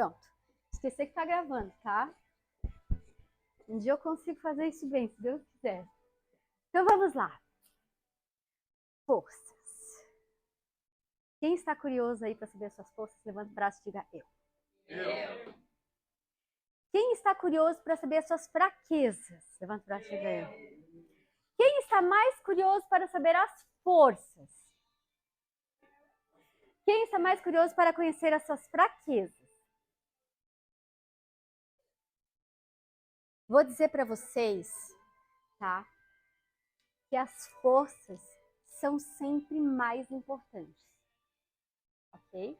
Pronto. Esquecer que tá gravando, tá? Um dia eu consigo fazer isso bem, se Deus quiser. Então vamos lá. Forças. Quem está curioso aí para saber as suas forças, levanta o braço e diga eu. Eu. Quem está curioso para saber as suas fraquezas, levanta o braço e diga eu. Quem está mais curioso para saber as forças? Quem está mais curioso para conhecer as suas fraquezas? Vou dizer para vocês, tá? Que as forças são sempre mais importantes. Ok?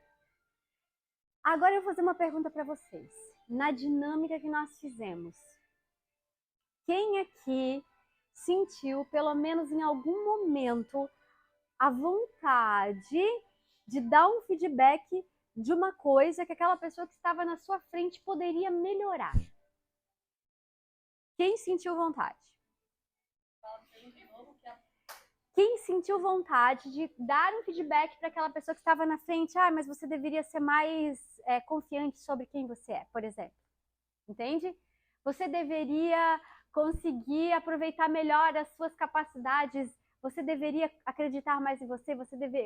Agora eu vou fazer uma pergunta para vocês. Na dinâmica que nós fizemos, quem aqui sentiu, pelo menos em algum momento, a vontade de dar um feedback de uma coisa que aquela pessoa que estava na sua frente poderia melhorar? Quem sentiu vontade? Quem sentiu vontade de dar um feedback para aquela pessoa que estava na frente? Ah, mas você deveria ser mais confiante sobre quem você é, por exemplo. Entende? Você deveria conseguir aproveitar melhor as suas capacidades. Você deveria acreditar mais em você.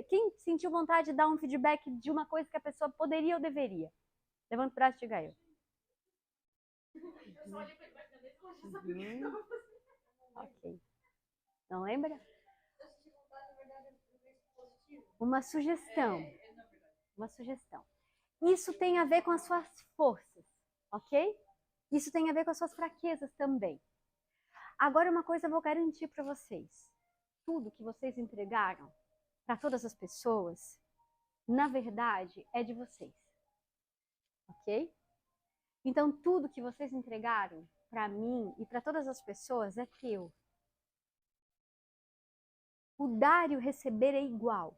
Quem sentiu vontade de dar um feedback de uma coisa que a pessoa poderia ou deveria? Levanta o braço e diga eu. Ok. Não lembra? Uma sugestão. Uma sugestão. Isso tem a ver com as suas forças, ok? Isso tem a ver com as suas fraquezas também. Agora, uma coisa eu vou garantir para vocês. Tudo que vocês entregaram para todas as pessoas, na verdade, é de vocês. Ok? Então, tudo que vocês entregaram para mim e para todas as pessoas é teu. O dar e o receber é igual.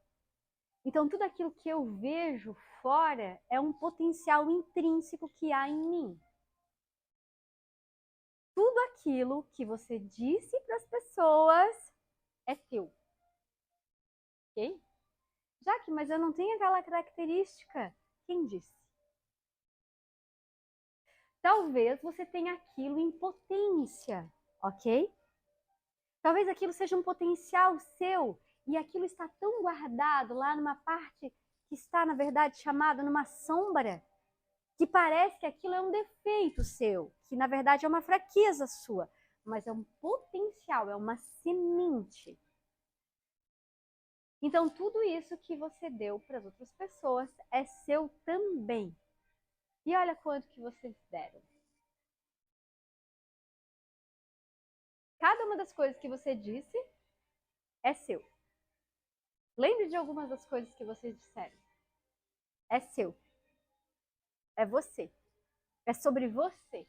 Então, tudo aquilo que eu vejo fora é um potencial intrínseco que há em mim. Tudo aquilo que você disse para as pessoas é teu. Ok? Jaque, mas eu não tenho aquela característica. Quem disse? Talvez você tenha aquilo em potência, ok? Talvez aquilo seja um potencial seu e aquilo está tão guardado lá numa parte que está, na verdade, chamada numa sombra, que parece que aquilo é um defeito seu, que na verdade é uma fraqueza sua, mas é um potencial, é uma semente. Então, tudo isso que você deu para as outras pessoas é seu também. E olha quanto que vocês deram. Cada uma das coisas que você disse é seu. Lembre de algumas das coisas que vocês disseram. É seu. É você. É sobre você.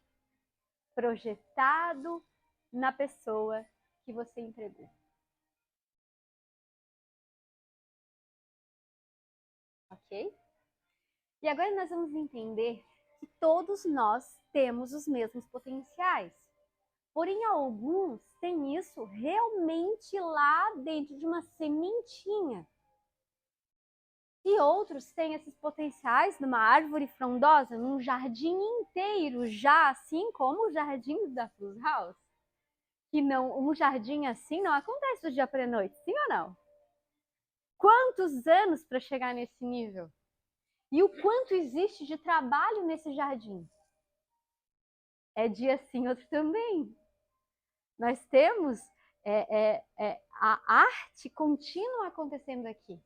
Projetado na pessoa que você entregou. Ok? E agora nós vamos entender que todos nós temos os mesmos potenciais. Porém, alguns têm isso realmente lá dentro de uma sementinha. E outros têm esses potenciais numa árvore frondosa, num jardim inteiro, já assim como os jardins da Plus House. Que não, um jardim assim não acontece do dia para a noite, sim ou não? Quantos anos para chegar nesse nível? E o quanto existe de trabalho nesse jardim? É dia sim, outro também. Nós temos a arte contínua acontecendo aqui.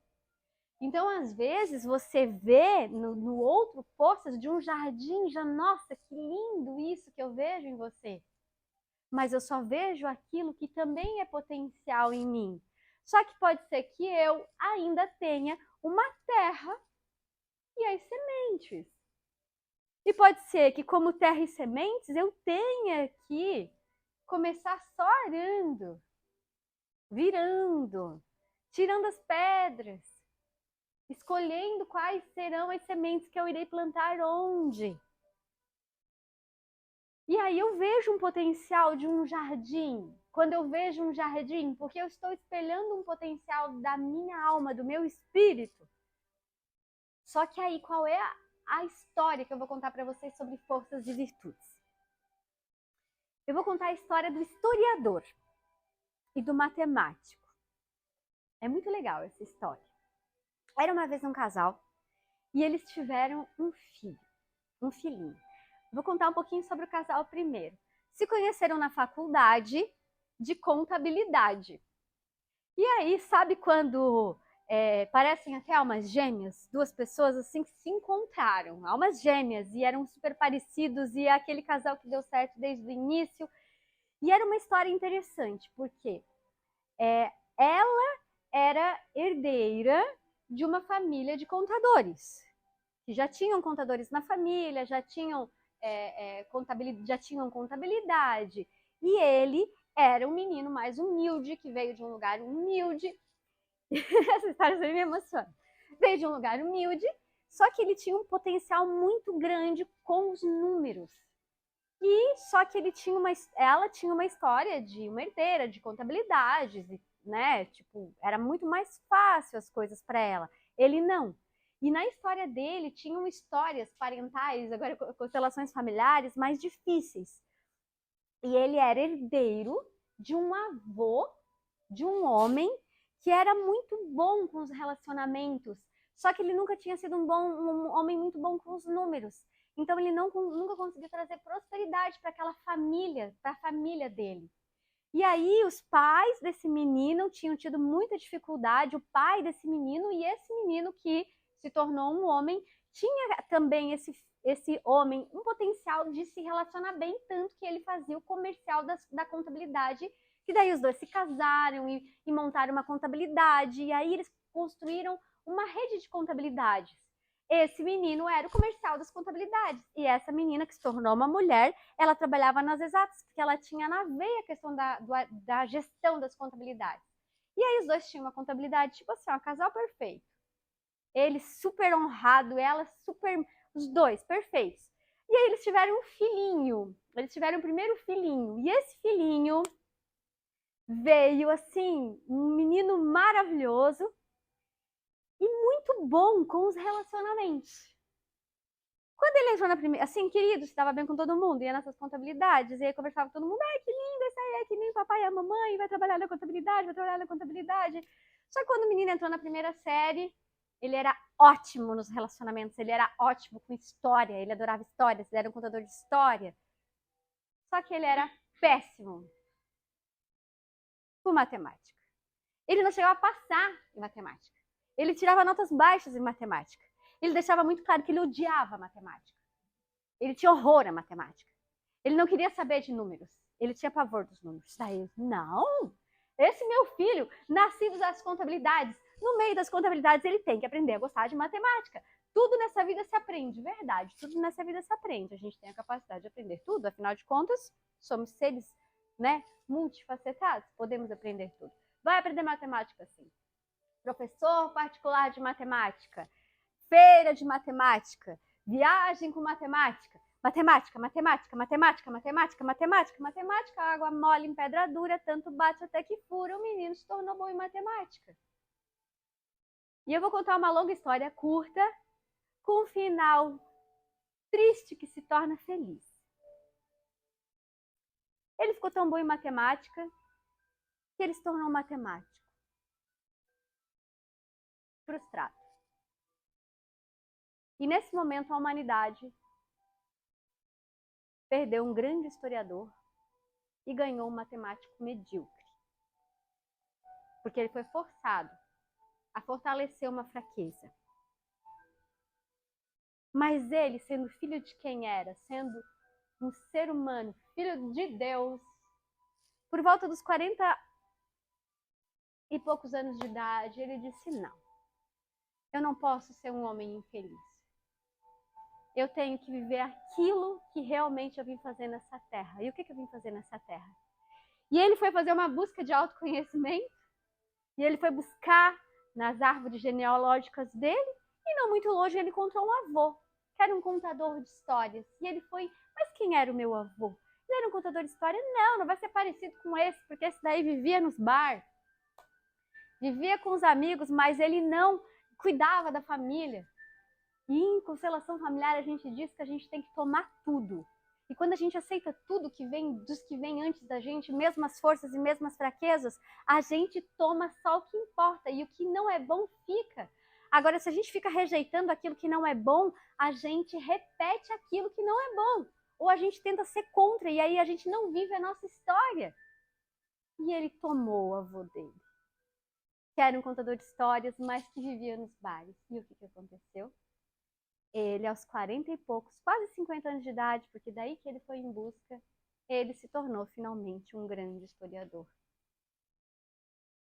Então, às vezes, você vê no outro forças de um jardim, já, nossa, que lindo isso que eu vejo em você. Mas eu só vejo aquilo que também é potencial em mim. Só que pode ser que eu ainda tenha uma terra e as sementes. E pode ser que, como terra e sementes, eu tenha que começar só arando, virando, tirando as pedras, escolhendo quais serão as sementes que eu irei plantar onde. E aí eu vejo um potencial de um jardim. Quando eu vejo um jardim, porque eu estou espelhando um potencial da minha alma, do meu espírito. Só que aí qual é a história que eu vou contar para vocês sobre forças e virtudes. Eu vou contar a história do historiador e do matemático. É muito legal essa história. Era uma vez um casal e eles tiveram um filhinho. Vou contar um pouquinho sobre o casal primeiro. Se conheceram na faculdade de contabilidade. E aí, sabe quando parecem até almas gêmeas? Duas pessoas assim que se encontraram, almas gêmeas, e eram super parecidos, e é aquele casal que deu certo desde o início. E era uma história interessante, porque ela era herdeira de uma família de contadores, que já tinham contadores na família, já tinham contabilidade. E ele era um menino mais humilde, que veio de um lugar humilde. Essa história me emociona. Veio de um lugar humilde, só que ele tinha um potencial muito grande com os números. E só que ela tinha uma história de uma herdeira de contabilidades, né? Tipo, era muito mais fácil as coisas para ela. Ele não. E na história dele tinham histórias parentais, agora constelações familiares mais difíceis. E ele era herdeiro de um avô, de um homem que era muito bom com os relacionamentos, só que ele nunca tinha sido um homem muito bom com os números. Então ele nunca conseguiu trazer prosperidade para aquela família, para a família dele. E aí os pais desse menino tinham tido muita dificuldade, o pai desse menino e esse menino que se tornou um homem, tinha também esse homem um potencial de se relacionar bem, tanto que ele fazia o comercial da contabilidade, que daí os dois se casaram e montaram uma contabilidade, e aí eles construíram uma rede de contabilidades. Esse menino era o comercial das contabilidades, e essa menina que se tornou uma mulher, ela trabalhava nas exatas, porque ela tinha na veia a questão da gestão das contabilidades. E aí os dois tinham uma contabilidade, tipo assim, um casal perfeito. Ele super honrado, ela super... Os dois, perfeitos. E aí eles tiveram um filhinho. Eles tiveram o primeiro filhinho. E esse filhinho veio, assim, um menino maravilhoso e muito bom com os relacionamentos. Quando ele entrou na primeira... Assim, querido, estava bem com todo mundo, ia nessas contabilidades, e aí conversava com todo mundo. Ai, que lindo, esse aí é que nem o papai e a mamãe, vai trabalhar na contabilidade, vai trabalhar na contabilidade. Só que quando o menino entrou na primeira série, ele era ótimo nos relacionamentos, ele era ótimo com história, ele adorava histórias, ele era um contador de história. Só que ele era péssimo por matemática. Ele não chegava a passar em matemática. Ele tirava notas baixas em matemática. Ele deixava muito claro que ele odiava matemática. Ele tinha horror à matemática. Ele não queria saber de números. Ele tinha pavor dos números. Daí, não! Esse meu filho, nascido das contabilidades, no meio das contabilidades ele tem que aprender a gostar de matemática. Tudo nessa vida se aprende, verdade. Tudo nessa vida se aprende. A gente tem a capacidade de aprender tudo. Afinal de contas, somos seres, né, multifacetados. Podemos aprender tudo. Vai aprender matemática, sim. Professor particular de matemática, feira de matemática, viagem com matemática, matemática, matemática, matemática, matemática, matemática, matemática, água mole em pedra dura, tanto bate até que fura, o menino se tornou bom em matemática. E eu vou contar uma longa história curta, com um final triste que se torna feliz. Ele ficou tão bom em matemática que ele se tornou um matemático. Frustrado. E nesse momento a humanidade perdeu um grande historiador e ganhou um matemático medíocre. Porque ele foi forçado a fortalecer uma fraqueza. Mas ele, sendo filho de quem era, sendo um ser humano, filho de Deus, por volta dos 40 e poucos anos de idade, ele disse: não, eu não posso ser um homem infeliz. Eu tenho que viver aquilo que realmente eu vim fazer nessa terra. E o que eu vim fazer nessa terra? E ele foi fazer uma busca de autoconhecimento, e ele foi buscar nas árvores genealógicas dele, e não muito longe ele encontrou um avô, que era um contador de histórias. E ele foi: mas quem era o meu avô? Ele era um contador de história? Não, não vai ser parecido com esse, porque esse daí vivia nos bar, vivia com os amigos, mas ele não cuidava da família. E em constelação familiar a gente diz que a gente tem que tomar tudo. E quando a gente aceita tudo que vem dos que vem antes da gente, mesmo as forças e mesmo as fraquezas, a gente toma só o que importa e o que não é bom fica. Agora, se a gente fica rejeitando aquilo que não é bom, a gente repete aquilo que não é bom. Ou a gente tenta ser contra e aí a gente não vive a nossa história. E ele tomou o avô dele, que era um contador de histórias, mas que vivia nos bares. E o que aconteceu? Ele, aos 40 e poucos, quase 50 anos de idade, porque daí que ele foi em busca, ele se tornou finalmente um grande historiador.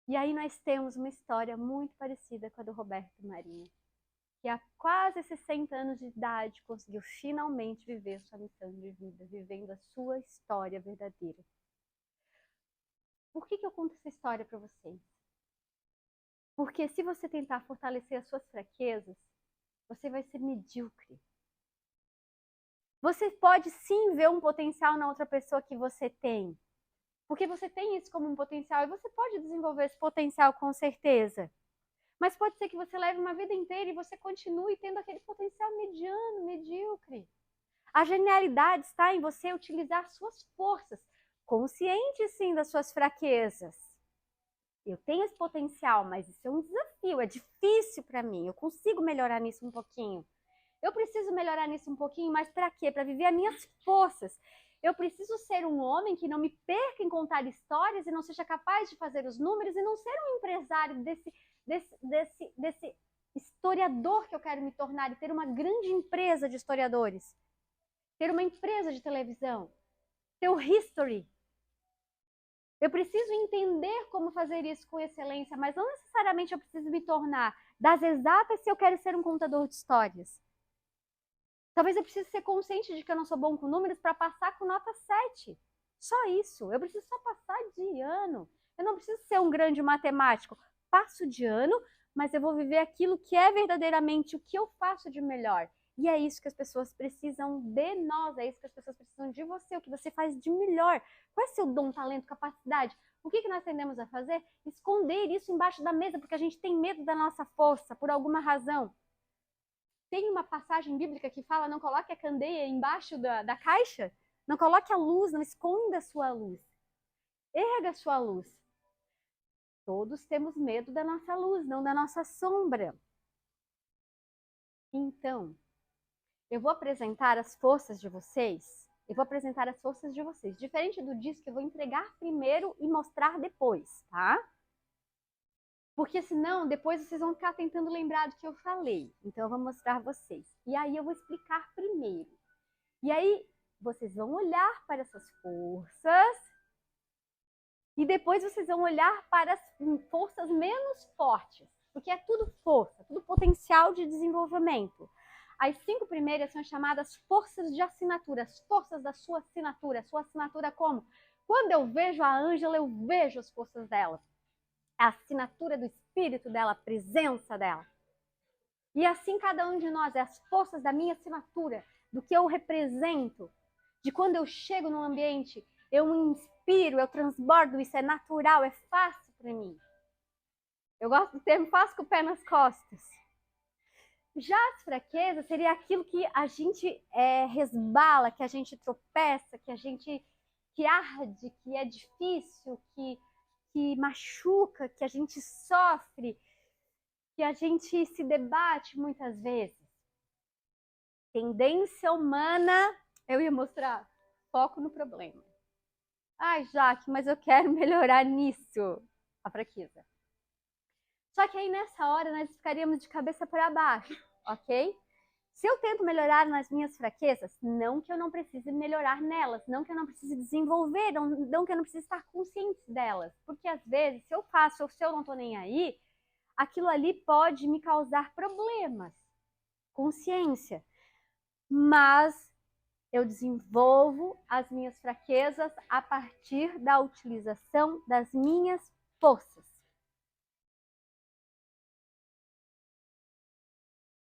E aí nós temos uma história muito parecida com a do Roberto Marinho, que há quase 60 anos de idade conseguiu finalmente viver sua missão de vida, vivendo a sua história verdadeira. Por que eu conto essa história para vocês? Porque se você tentar fortalecer as suas fraquezas, você vai ser medíocre. Você pode sim ver um potencial na outra pessoa que você tem. Porque você tem isso como um potencial e você pode desenvolver esse potencial com certeza. Mas pode ser que você leve uma vida inteira e você continue tendo aquele potencial mediano, medíocre. A genialidade está em você utilizar suas forças, consciente sim das suas fraquezas. Eu tenho esse potencial, mas isso é um desafio, é difícil para mim. Eu consigo melhorar nisso um pouquinho. Eu preciso melhorar nisso um pouquinho, mas para quê? Para viver as minhas forças. Eu preciso ser um homem que não me perca em contar histórias e não seja capaz de fazer os números e não ser um empresário desse historiador que eu quero me tornar e ter uma grande empresa de historiadores. Ter uma empresa de televisão. Ter o history. Eu preciso entender como fazer isso com excelência, mas não necessariamente eu preciso me tornar das exatas se eu quero ser um contador de histórias. Talvez eu precise ser consciente de que eu não sou bom com números para passar com nota 7. Só isso. Eu preciso só passar de ano. Eu não preciso ser um grande matemático. Passo de ano, mas eu vou viver aquilo que é verdadeiramente o que eu faço de melhor. E é isso que as pessoas precisam de nós, é isso que as pessoas precisam de você, o que você faz de melhor. Qual é seu dom, talento, capacidade? O que nós tendemos a fazer? Esconder isso embaixo da mesa, porque a gente tem medo da nossa força, por alguma razão. Tem uma passagem bíblica que fala: não coloque a candeia embaixo da caixa, não coloque a luz, não esconda a sua luz. Erga a sua luz. Todos temos medo da nossa luz, não da nossa sombra. Então, eu vou apresentar as forças de vocês. Eu vou apresentar as forças de vocês. Diferente do disco, eu vou entregar primeiro e mostrar depois, tá? Porque senão, depois vocês vão ficar tentando lembrar do que eu falei. Então, eu vou mostrar vocês. E aí, eu vou explicar primeiro. E aí, vocês vão olhar para essas forças. E depois vocês vão olhar para as forças menos fortes. Porque é tudo força, tudo potencial de desenvolvimento. As 5 primeiras são chamadas forças de assinatura. As forças da sua assinatura. Sua assinatura como? Quando eu vejo a Ângela, eu vejo as forças dela. A assinatura do espírito dela, a presença dela. E assim cada um de nós, é as forças da minha assinatura, do que eu represento, de quando eu chego num ambiente, eu me inspiro, eu transbordo isso, é natural, é fácil para mim. Eu gosto do termo fácil com o pé nas costas. Já as fraquezas seria aquilo que a gente resbala, que a gente tropeça, que arde, que é difícil, que machuca, que a gente sofre, que a gente se debate muitas vezes. Tendência humana, eu ia mostrar, foco no problema. Ai, Jaque, mas eu quero melhorar nisso. A fraqueza. Só que aí nessa hora nós ficaríamos de cabeça para baixo, ok? Se eu tento melhorar nas minhas fraquezas, não que eu não precise melhorar nelas, não que eu não precise desenvolver, não que eu não precise estar consciente delas. Porque às vezes, se eu faço ou se eu não tô nem aí, aquilo ali pode me causar problemas. Consciência. Mas eu desenvolvo as minhas fraquezas a partir da utilização das minhas forças.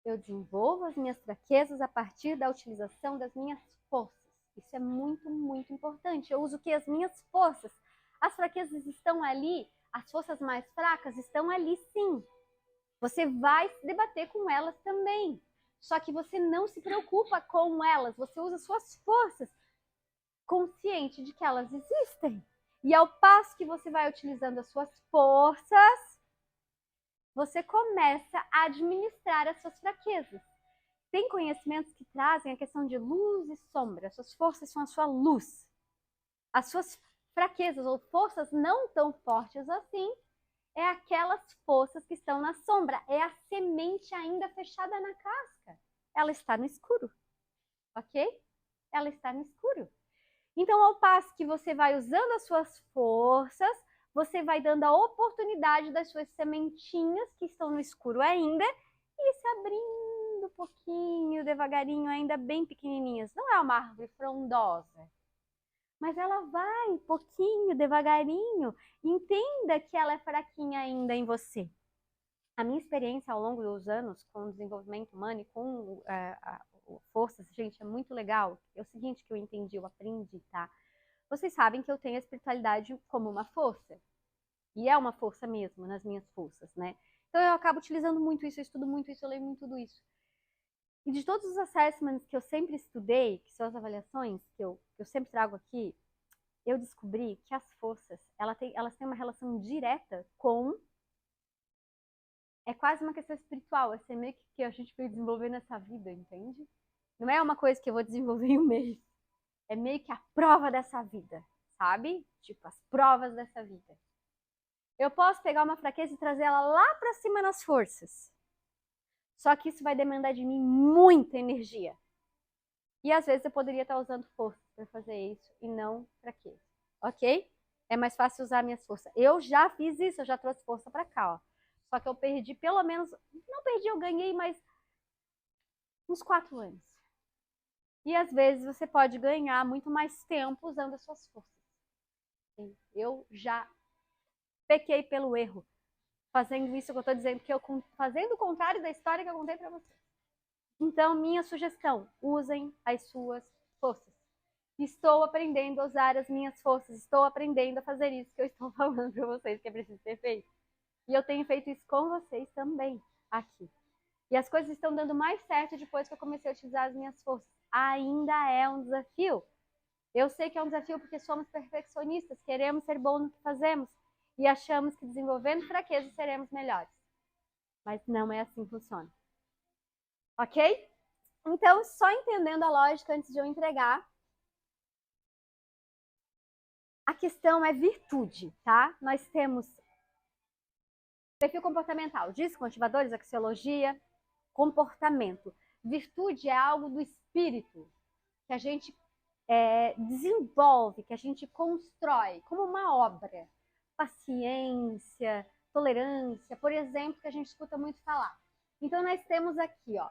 Eu desenvolvo as minhas fraquezas a partir da utilização das minhas forças. Isso é muito, muito importante. Eu uso o que? As minhas forças. As fraquezas estão ali, as forças mais fracas estão ali sim. Você vai se debater com elas também. Só que você não se preocupa com elas, você usa suas forças, consciente de que elas existem. E ao passo que você vai utilizando as suas forças, você começa a administrar as suas fraquezas. Tem conhecimentos que trazem a questão de luz e sombra. As suas forças são a sua luz. As suas fraquezas ou forças não tão fortes assim é aquelas forças que estão na sombra. É a semente ainda fechada na casca. Ela está no escuro, ok? Ela está no escuro. Então, ao passo que você vai usando as suas forças, você vai dando a oportunidade das suas sementinhas que estão no escuro ainda e se abrindo um pouquinho, devagarinho, ainda bem pequenininhas. Não é uma árvore frondosa, mas ela vai pouquinho, devagarinho. Entenda que ela é fraquinha ainda em você. A minha experiência ao longo dos anos com o desenvolvimento humano e com forças, gente, é muito legal. É o seguinte que eu entendi, eu aprendi, tá? Vocês sabem que eu tenho a espiritualidade como uma força. E é uma força mesmo nas minhas forças, né? Então eu acabo utilizando muito isso, eu estudo muito isso, eu leio muito tudo isso. E de todos os assessments que eu sempre estudei, que são as avaliações que eu sempre trago aqui, eu descobri que as forças, elas têm uma relação direta com... É quase uma questão espiritual, é meio que a gente veio desenvolver nessa vida, entende? Não é uma coisa que eu vou desenvolver em um mês. É meio que a prova dessa vida, sabe? Tipo, as provas dessa vida. Eu posso pegar uma fraqueza e trazer ela lá pra cima nas forças. Só que isso vai demandar de mim muita energia. E às vezes eu poderia estar usando força para fazer isso e não fraqueza, ok? É mais fácil usar minhas forças. Eu já fiz isso, eu já trouxe força para cá, ó. Só que eu perdi pelo menos, não perdi, eu ganhei, mas uns 4 anos. E às vezes você pode ganhar muito mais tempo usando as suas forças. Eu já pequei pelo erro, fazendo isso que eu estou dizendo, que eu fazendo o contrário da história que eu contei para vocês. Então, minha sugestão, usem as suas forças. Estou aprendendo a usar as minhas forças, estou aprendendo a fazer isso que eu estou falando para vocês que é preciso ser feito. E eu tenho feito isso com vocês também, aqui. E as coisas estão dando mais certo depois que eu comecei a utilizar as minhas forças. Ainda é um desafio. Eu sei que é um desafio porque somos perfeccionistas, queremos ser bons no que fazemos e achamos que desenvolvendo fraquezas seremos melhores. Mas não é assim que funciona. Ok? Então, só entendendo a lógica antes de eu entregar, a questão é virtude, tá? Nós temos perfil comportamental, discos, motivadores, axiologia, comportamento. Virtude é algo do espírito que a gente desenvolve, que a gente constrói como uma obra. Paciência, tolerância, por exemplo, que a gente escuta muito falar. Então, nós temos aqui, ó,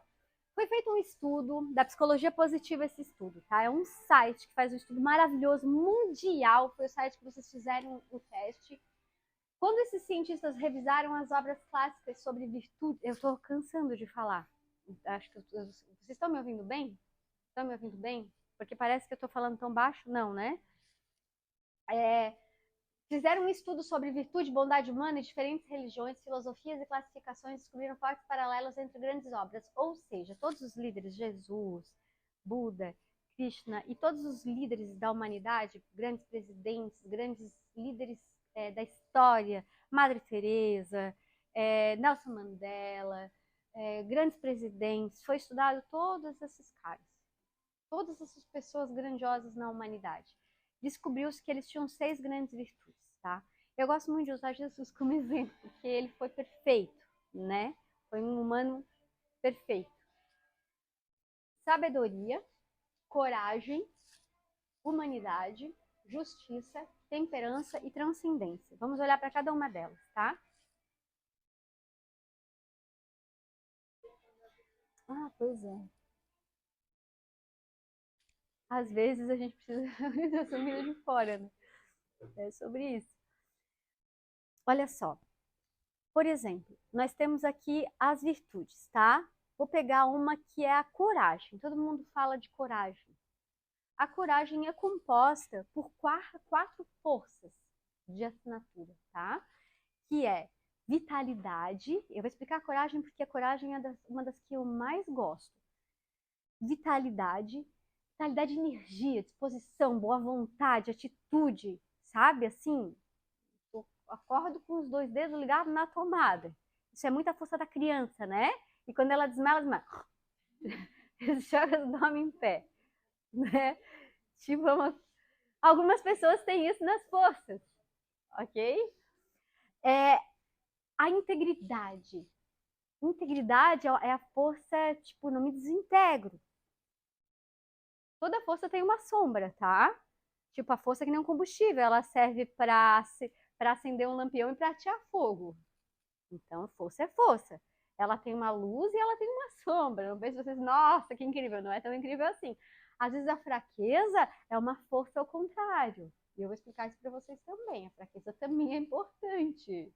foi feito um estudo da psicologia positiva, esse estudo, tá? É um site que faz um estudo maravilhoso, mundial, foi o site que vocês fizeram o teste. Quando esses cientistas revisaram as obras clássicas sobre virtude, eu estou cansando de falar. Acho que vocês estão me ouvindo bem? Estão me ouvindo bem? Porque parece que eu estou falando tão baixo, não, né? Fizeram um estudo sobre virtude, bondade humana e diferentes religiões, filosofias e classificações, descobriram fortes paralelos entre grandes obras. Ou seja, todos os líderes, Jesus, Buda, Krishna e todos os líderes da humanidade, grandes presidentes, grandes líderes da história, Madre Teresa, Nelson Mandela, grandes presidentes, foi estudado todos esses caras, todas essas pessoas grandiosas na humanidade. Descobriu-se que eles tinham 6 grandes virtudes, tá? Eu gosto muito de usar Jesus como exemplo, porque ele foi perfeito, né? Foi um humano perfeito. Sabedoria, coragem, humanidade, justiça, temperança e transcendência. Vamos olhar para cada uma delas, tá? Ah, pois é. Às vezes a gente precisa assumir de fora, né? É sobre isso. Olha só. Por exemplo, nós temos aqui as virtudes, tá? Vou pegar uma que é a coragem. Todo mundo fala de coragem. A coragem é composta por 4 forças de assinatura, tá? Que é vitalidade. Eu vou explicar a coragem porque a coragem é uma das que eu mais gosto. vitalidade, vitalidade de energia, disposição, boa vontade, atitude, sabe? Assim, eu acordo com os 2 dedos ligados na tomada. Isso é muita força da criança, né? E quando ela desmaia, ela desmaia. Joga o nome em pé, né? Tipo, algumas pessoas têm isso nas forças, ok? A integridade. Integridade é a força, tipo, não me desintegro. Toda força tem uma sombra, tá? Tipo, a força que nem um combustível, ela serve para acender um lampião e para atear fogo. Então, força é força. Ela tem uma luz e ela tem uma sombra. Não pense vocês, nossa, que incrível. Não é tão incrível assim. Às vezes a fraqueza é uma força ao contrário. E eu vou explicar isso para vocês também. A fraqueza também é importante.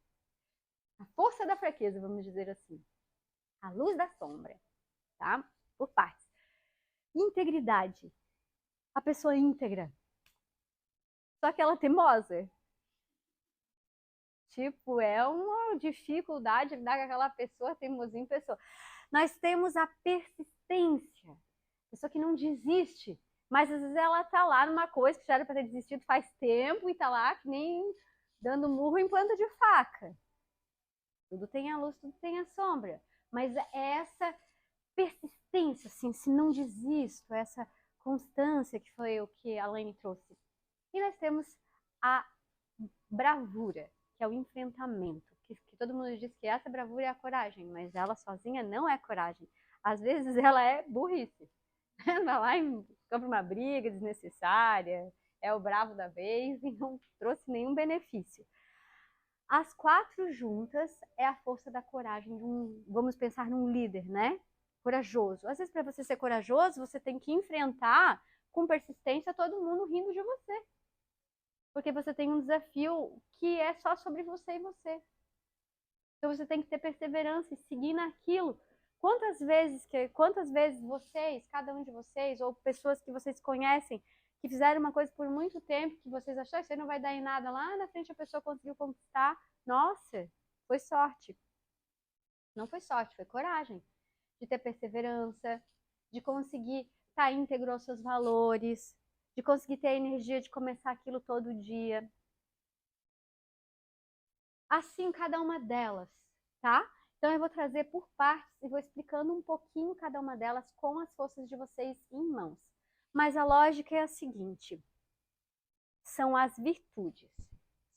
A força da fraqueza, vamos dizer assim. A luz da sombra, tá? Por partes. Integridade. A pessoa íntegra. Só que ela é teimosa. Tipo, é uma dificuldade lidar com aquela pessoa teimosinha pessoa. Nós temos a persistência. Pessoa que não desiste. Mas às vezes ela tá lá numa coisa que já era para ter desistido faz tempo e tá lá que nem dando murro em planta de faca. Tudo tem a luz, tudo tem a sombra. Mas essa persistência, assim, se não desisto, essa constância que foi o que a Laine trouxe. E nós temos a bravura, que é o enfrentamento. Que todo mundo diz que essa bravura é a coragem, mas ela sozinha não é coragem. Às vezes ela é burrice. Anda lá e compra uma briga desnecessária, é o bravo da vez e não trouxe nenhum benefício. As 4 juntas é a força da coragem de vamos pensar num líder, né? Corajoso. Às vezes, para você ser corajoso, você tem que enfrentar com persistência todo mundo rindo de você. Porque você tem um desafio que é só sobre você e você. Então você tem que ter perseverança e seguir naquilo. Quantas vezes vocês, cada um de vocês, ou pessoas que vocês conhecem, que fizeram uma coisa por muito tempo, que vocês acharam que isso não vai dar em nada, lá na frente a pessoa conseguiu conquistar. Nossa, foi sorte. Não foi sorte, foi coragem. De ter perseverança, de conseguir estar íntegro aos seus valores, de conseguir ter a energia de começar aquilo todo dia. Assim, cada uma delas, tá? Então, eu vou trazer por partes e vou explicando um pouquinho cada uma delas com as forças de vocês em mãos. Mas a lógica é a seguinte: são as virtudes,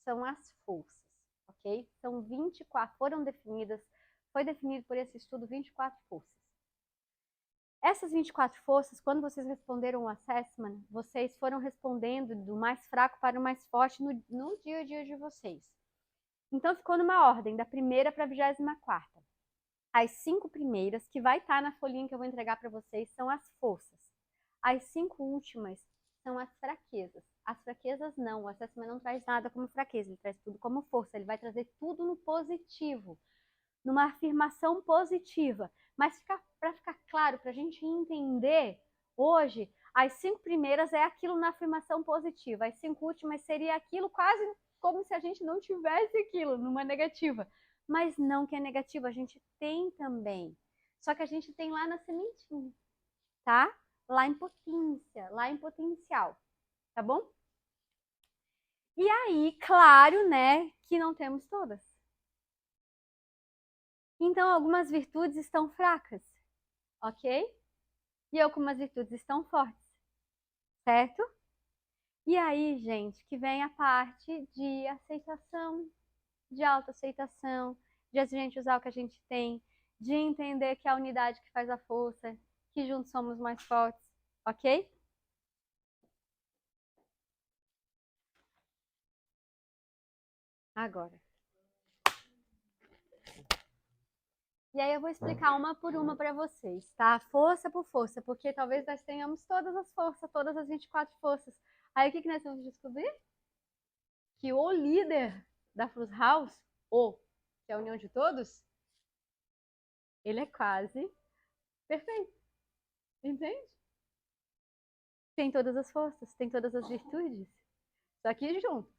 são as forças, ok? São 24, foram definidas, foi definido por esse estudo 24 forças. Essas 24 forças, quando vocês responderam o assessment, vocês foram respondendo do mais fraco para o mais forte no dia a dia de vocês. Então, ficou numa ordem, da primeira para a 24ª. As 5 primeiras, que vai estar na folhinha que eu vou entregar para vocês, são as forças. As 5 últimas são as fraquezas. As fraquezas não, o assessment não traz nada como fraqueza, ele traz tudo como força, ele vai trazer tudo no positivo, numa afirmação positiva. Mas para ficar claro, para a gente entender, hoje, as 5 primeiras é aquilo na afirmação positiva, as 5 últimas seria aquilo quase como se a gente não tivesse aquilo, numa negativa. Mas não que é negativa, a gente tem também. Só que a gente tem lá na sementinha, tá? Lá em potência, lá em potencial, tá bom? E aí, claro, né, que não temos todas. Então, algumas virtudes estão fracas, ok? E algumas virtudes estão fortes, certo? E aí, gente, que vem a parte de aceitação, de autoaceitação, de a gente usar o que a gente tem, de entender que é a unidade que faz a força, que juntos somos mais fortes, ok? Agora. E aí eu vou explicar uma por uma para vocês, tá? Força por força, porque talvez nós tenhamos todas as forças, todas as 24 forças. Aí o que nós vamos descobrir? Que o líder da Flux House, que é a união de todos, ele é quase perfeito. Entende? Tem todas as forças, tem todas as virtudes, só que juntos.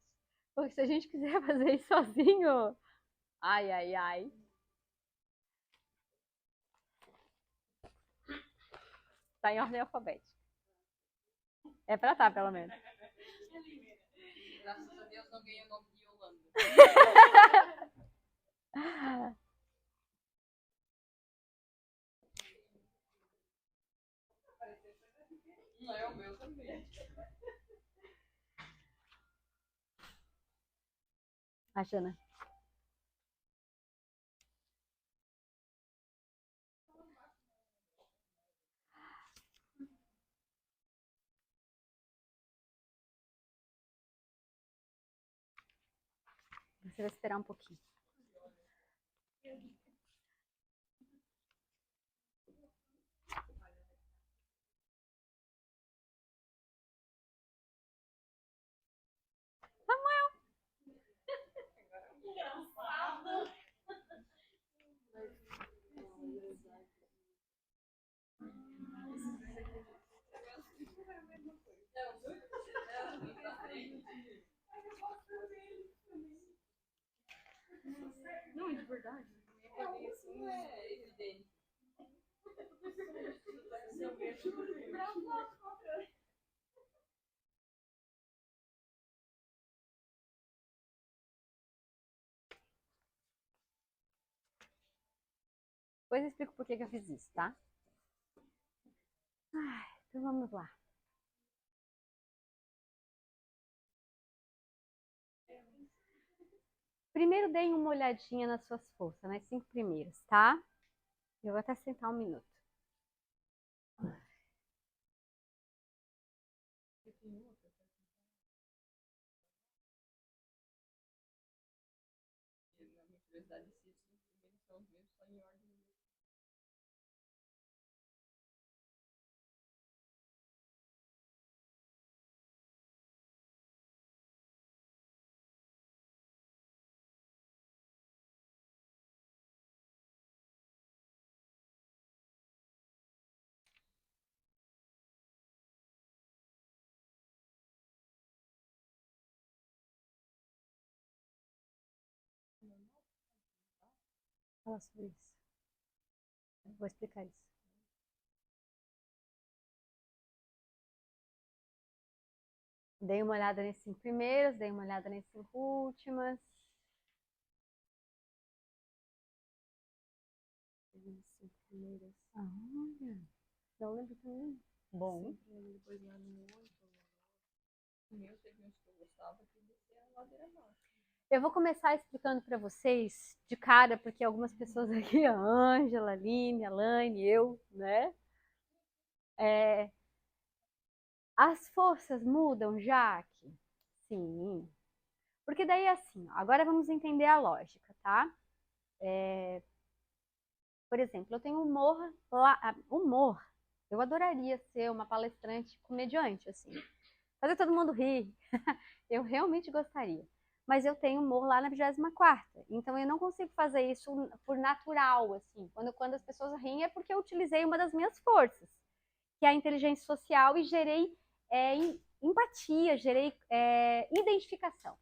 Porque se a gente quiser fazer isso sozinho, ai, ai, ai. Tá em ordem alfabética. É pra tá, pelo menos. Graças a Deus não ganhei o nome de Yolanda. Não é o meu também. A Jana. Você vai esperar um pouquinho. Não, de verdade. Isso não é evidente. Depois eu explico por que eu fiz isso, tá? Então vamos lá. Primeiro deem uma olhadinha nas suas forças, nas 5 primeiras, tá? Eu vou até sentar um minuto. Na minha curiosidade, se os primeiros são os mesmos, só em ordem. Fala sobre isso. Eu vou explicar isso. Dei uma olhada nesses 5 primeiros, dei uma olhada nesses 5 últimas. Olha, não lembro também. Bom. Depois lá no 8, o meu teve uns que eu gostava, que descia a ladeira abaixo. Eu vou começar explicando para vocês de cara, porque algumas pessoas aqui, a Ângela, a Aline, a Laine, eu, né? As forças mudam, Jaque? Sim. Porque daí assim, agora vamos entender a lógica, tá? Por exemplo, eu tenho humor, humor. Eu adoraria ser uma palestrante comediante, assim. Fazer todo mundo rir. Eu realmente gostaria. Mas eu tenho humor lá na 24ª. Então eu não consigo fazer isso por natural, assim. Quando as pessoas riem é porque eu utilizei uma das minhas forças, que é a inteligência social, e gerei empatia, gerei identificação.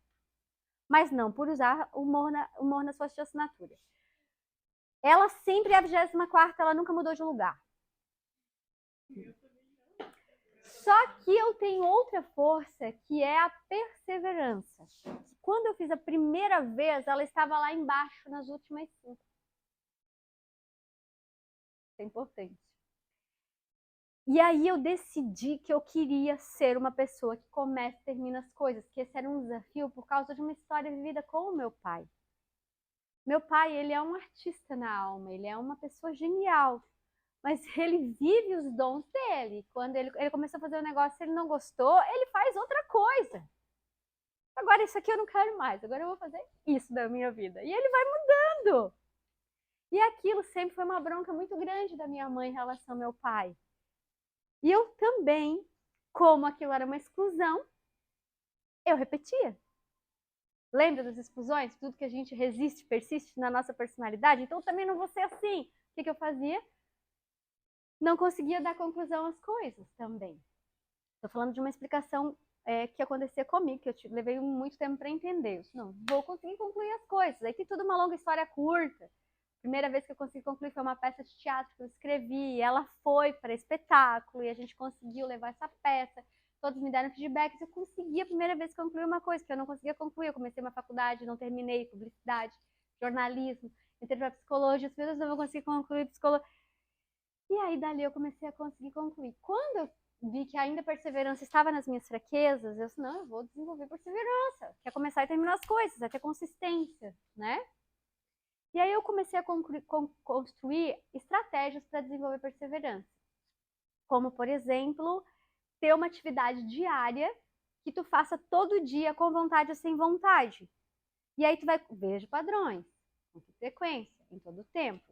Mas não por usar humor na sua assinatura. Ela sempre é a 24ª, ela nunca mudou de lugar. Só que eu tenho outra força, que é a perseverança. Quando eu fiz a primeira vez, ela estava lá embaixo nas últimas 5. Isso é importante. E aí eu decidi que eu queria ser uma pessoa que começa e termina as coisas, que esse era um desafio por causa de uma história vivida com o meu pai. Meu pai, ele é um artista na alma, ele é uma pessoa genial, mas ele vive os dons dele. Quando ele começou a fazer um negócio, ele não gostou, ele faz outra coisa. Agora isso aqui eu não quero mais, agora eu vou fazer isso da minha vida. E ele vai mudando. E aquilo sempre foi uma bronca muito grande da minha mãe em relação ao meu pai. E eu também, como aquilo era uma exclusão, eu repetia. Lembra das exclusões? Tudo que a gente resiste, persiste na nossa personalidade? Então eu também não vou ser assim. O que eu fazia? Não conseguia dar conclusão às coisas também. Estou falando de uma explicação que acontecia comigo, que eu levei muito tempo para entender. Eu disse, não, vou conseguir concluir as coisas. Aí tem tudo uma longa história curta, Primeira vez que eu consegui concluir foi uma peça de teatro que eu escrevi. Ela foi para espetáculo e a gente conseguiu levar essa peça. Todos me deram feedbacks. Eu consegui a primeira vez concluir uma coisa que eu não conseguia concluir. Eu comecei uma faculdade, não terminei, publicidade, jornalismo, entrei para psicologia. Meu Deus, eu não vou conseguir concluir psicologia. E aí, dali, eu comecei a conseguir concluir. Quando eu vi que ainda a perseverança estava nas minhas fraquezas, eu disse, não, eu vou desenvolver perseverança. Que é começar e terminar as coisas, é ter consistência, né? E aí eu comecei a construir estratégias para desenvolver perseverança. Como, por exemplo, ter uma atividade diária que tu faça todo dia com vontade ou sem vontade. E aí tu vai, veja padrões, com que frequência, em todo o tempo.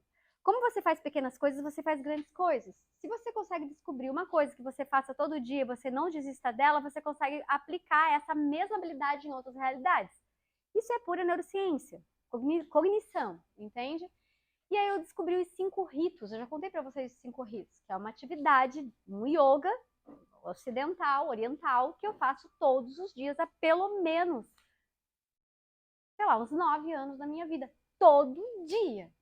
Como você faz pequenas coisas, você faz grandes coisas. Se você consegue descobrir uma coisa que você faça todo dia e você não desista dela, você consegue aplicar essa mesma habilidade em outras realidades. Isso é pura neurociência, cognição, entende? E aí eu descobri os 5 ritos. Eu já contei para vocês os 5 ritos, que é uma atividade no yoga ocidental, oriental, que eu faço todos os dias há pelo menos, sei lá, uns 9 anos da minha vida. Todo dia.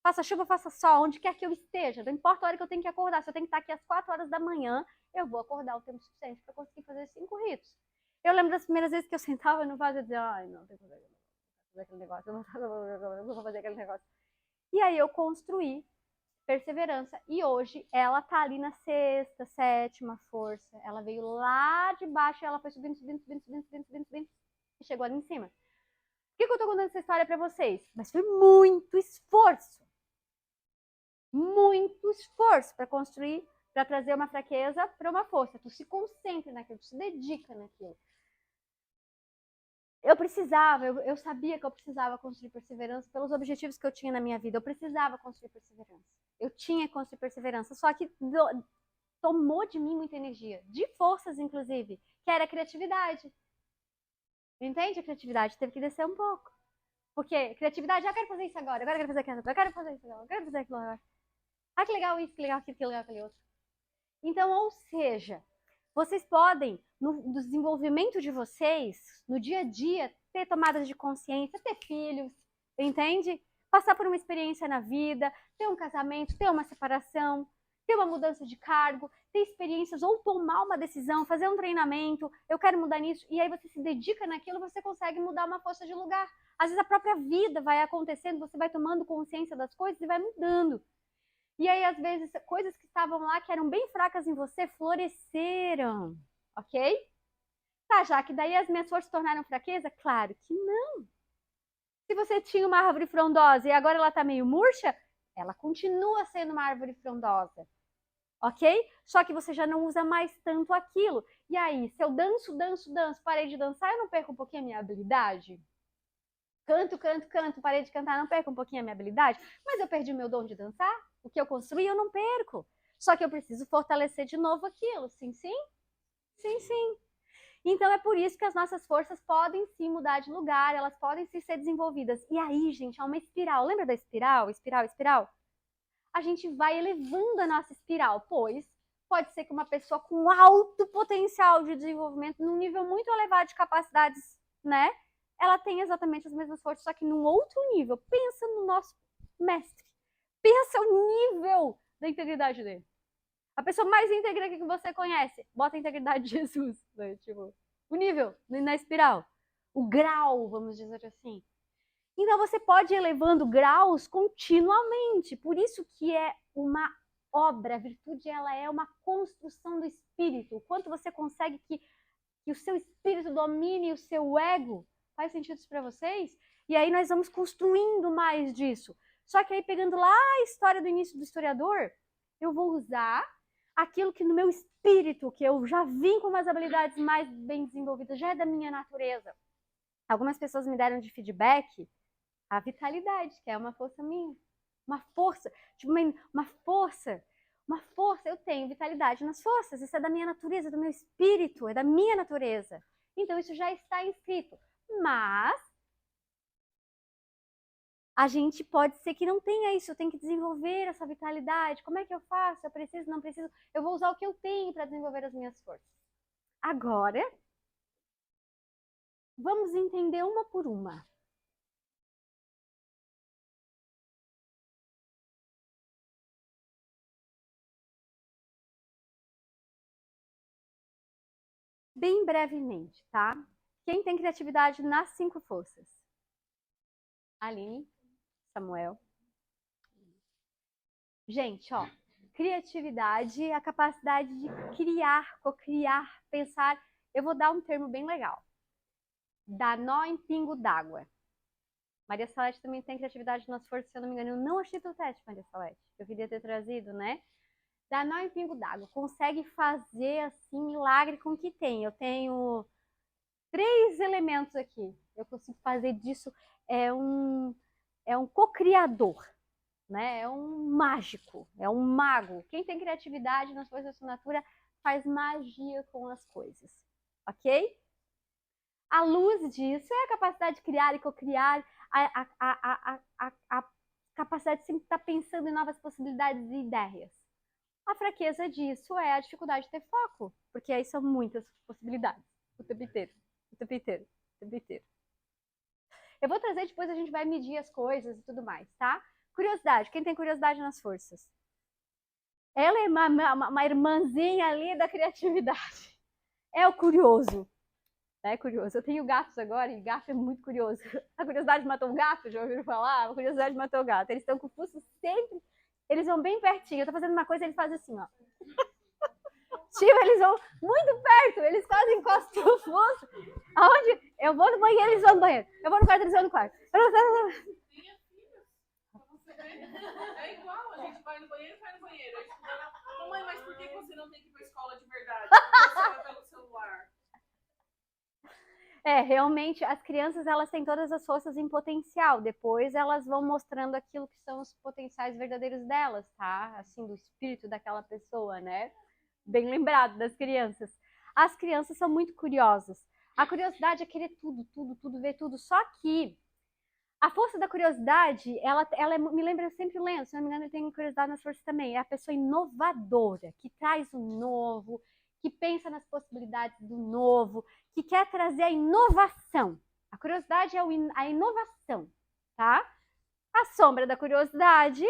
Faça chuva, faça sol, onde quer que eu esteja. Não importa a hora que eu tenho que acordar. Se eu tenho que estar aqui às 4 horas da manhã, eu vou acordar o tempo suficiente para conseguir fazer os 5 ritos. Eu lembro das primeiras vezes que eu sentava no vaso e dizia, ai, não, tem que fazer aquele negócio, eu não vou fazer aquele negócio. E aí eu construí perseverança. E hoje ela tá ali na 6ª, 7ª força. Ela veio lá de baixo e ela foi subindo, subindo, subindo, subindo, subindo, subindo, subindo e chegou ali em cima. Por que eu tô contando essa história pra vocês? Mas foi muito esforço. Muito esforço para construir, para trazer uma fraqueza para uma força. Tu se concentra naquilo, tu se dedica naquilo. Eu sabia que eu precisava construir perseverança pelos objetivos que eu tinha na minha vida. Eu precisava construir perseverança. Eu tinha que construir perseverança. Só que tomou de mim muita energia, de forças, inclusive, que era a criatividade. Entende? A criatividade teve que descer um pouco. Porque criatividade, eu quero fazer isso agora eu quero fazer aquilo, eu quero fazer isso agora, eu quero fazer aquilo agora. Ah, que legal isso, que legal aquilo, que legal aquele outro. Então, ou seja, vocês podem, no desenvolvimento de vocês, no dia a dia, ter tomadas de consciência, ter filhos, entende? Passar por uma experiência na vida, ter um casamento, ter uma separação, ter uma mudança de cargo, ter experiências ou tomar uma decisão, fazer um treinamento, eu quero mudar nisso, e aí você se dedica naquilo, você consegue mudar uma força de lugar. Às vezes a própria vida vai acontecendo, você vai tomando consciência das coisas e vai mudando. E aí, às vezes, coisas que estavam lá, que eram bem fracas em você, floresceram, ok? Tá, já que daí as minhas forças se tornaram fraqueza? Claro que não. Se você tinha uma árvore frondosa e agora ela tá meio murcha, ela continua sendo uma árvore frondosa, ok? Só que você já não usa mais tanto aquilo. E aí, se eu danço, parei de dançar, eu não perco um pouquinho a minha habilidade? Canto, parei de cantar, não perco um pouquinho a minha habilidade? Mas eu perdi o meu dom de dançar? O que eu construí, eu não perco. Só que eu preciso fortalecer de novo aquilo. Sim, sim? Sim, sim. Então é por isso que as nossas forças podem sim mudar de lugar, elas podem sim ser desenvolvidas. E aí, gente, há uma espiral. Lembra da espiral? Espiral, espiral? A gente vai elevando a nossa espiral, pois pode ser que uma pessoa com alto potencial de desenvolvimento, num nível muito elevado de capacidades, né? Ela tem exatamente as mesmas forças, só que num outro nível. Pensa no nosso mestre. Pensa o nível da integridade dele. A pessoa mais íntegra que você conhece, bota a integridade de Jesus, né? Tipo, o nível na espiral, o grau, vamos dizer assim. Então você pode ir elevando graus continuamente. Por isso que é uma obra, a virtude ela é uma construção do espírito. O quanto você consegue que o seu espírito domine o seu ego. Faz sentido isso para vocês? E aí nós vamos construindo mais disso. Só que aí pegando lá a história do início do historiador, eu vou usar aquilo que no meu espírito, que eu já vim com umas habilidades mais bem desenvolvidas, já é da minha natureza. Algumas pessoas me deram de feedback a vitalidade, que é uma força minha. Uma força, tipo uma força. Uma força, eu tenho vitalidade nas forças, isso é da minha natureza, do meu espírito, é da minha natureza. Então isso já está inscrito. Mas a gente pode ser que não tenha isso, eu tenho que desenvolver essa vitalidade. Como é que eu faço? Eu preciso, não preciso? Eu vou usar o que eu tenho para desenvolver as minhas forças. Agora, vamos entender uma por uma. bem brevemente, tá? Quem tem criatividade nas 5 forças? Aline, Samuel. Gente, ó, criatividade é a capacidade de criar, cocriar, pensar. Eu vou dar um termo bem legal. Dar nó em pingo d'água. Maria Salete também tem criatividade nas forças, se eu não me engano. Eu não achei teu teste, Maria Salete. Eu queria ter trazido, né? Dar nó em pingo d'água. Consegue fazer, assim, milagre com o que tem. Eu tenho 3 elementos aqui. Eu consigo fazer disso. É um co-criador, né? É um mágico, é um mago. Quem tem criatividade nas forças da assinatura faz magia com as coisas, ok? A luz disso é a capacidade de criar e cocriar, a capacidade de sempre estar pensando em novas possibilidades e ideias. A fraqueza disso é a dificuldade de ter foco, porque aí são muitas possibilidades, o tempo inteiro, o tempo inteiro, o tempo inteiro. Eu vou trazer, depois a gente vai medir as coisas e tudo mais, tá? Curiosidade, quem tem curiosidade nas forças? Ela é uma irmãzinha ali da criatividade. É o curioso. É curioso. Eu tenho gatos agora e gato é muito curioso. A curiosidade matou o gato, já ouviram falar? A curiosidade matou o gato. Eles estão com o pulso sempre. Eles vão bem pertinho. Eu tô fazendo uma coisa, eles fazem assim, ó. Tipo, eles vão muito perto, eles quase encostam o pulso. Aonde? Eu vou no banheiro, eles vão no banheiro. Eu vou no quarto, eles vão no quarto. É igual, a gente vai no banheiro e vai no banheiro. A gente fala, mãe, mas por que você não tem que ir pra escola de verdade? Você vai pelo celular. Realmente, as crianças, elas têm todas as forças em potencial. Depois, elas vão mostrando aquilo que são os potenciais verdadeiros delas, tá? Assim, do espírito daquela pessoa, né? Bem lembrado das crianças. As crianças são muito curiosas. A curiosidade é querer tudo, tudo, tudo, ver tudo. Só que a força da curiosidade, me lembra sempre o Lenço, se não me engano, ele tem curiosidade nas forças também. É a pessoa inovadora, que traz o novo, que pensa nas possibilidades do novo, que quer trazer a inovação. A curiosidade é a inovação, tá? A sombra da curiosidade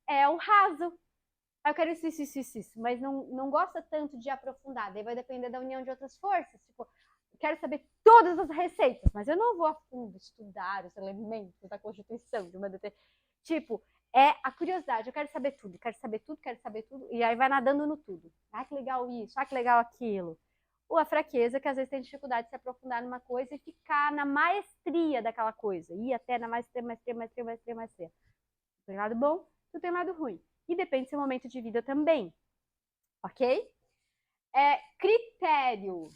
é o raso. Eu quero isso, mas não gosta tanto de aprofundar. Daí vai depender da união de outras forças. Tipo, quero saber todas as receitas, mas eu não vou a fundo estudar os elementos da constituição de uma determinada. Tipo, é a curiosidade, eu quero saber tudo, quero saber tudo, quero saber tudo, e aí vai nadando no tudo. Ah, que legal isso, ah, que legal aquilo. Ou a fraqueza, que às vezes tem dificuldade de se aprofundar numa coisa e ficar na maestria daquela coisa, ir até na maestria. Tem lado bom, tu tem lado ruim. E depende do seu momento de vida também, ok? Critério.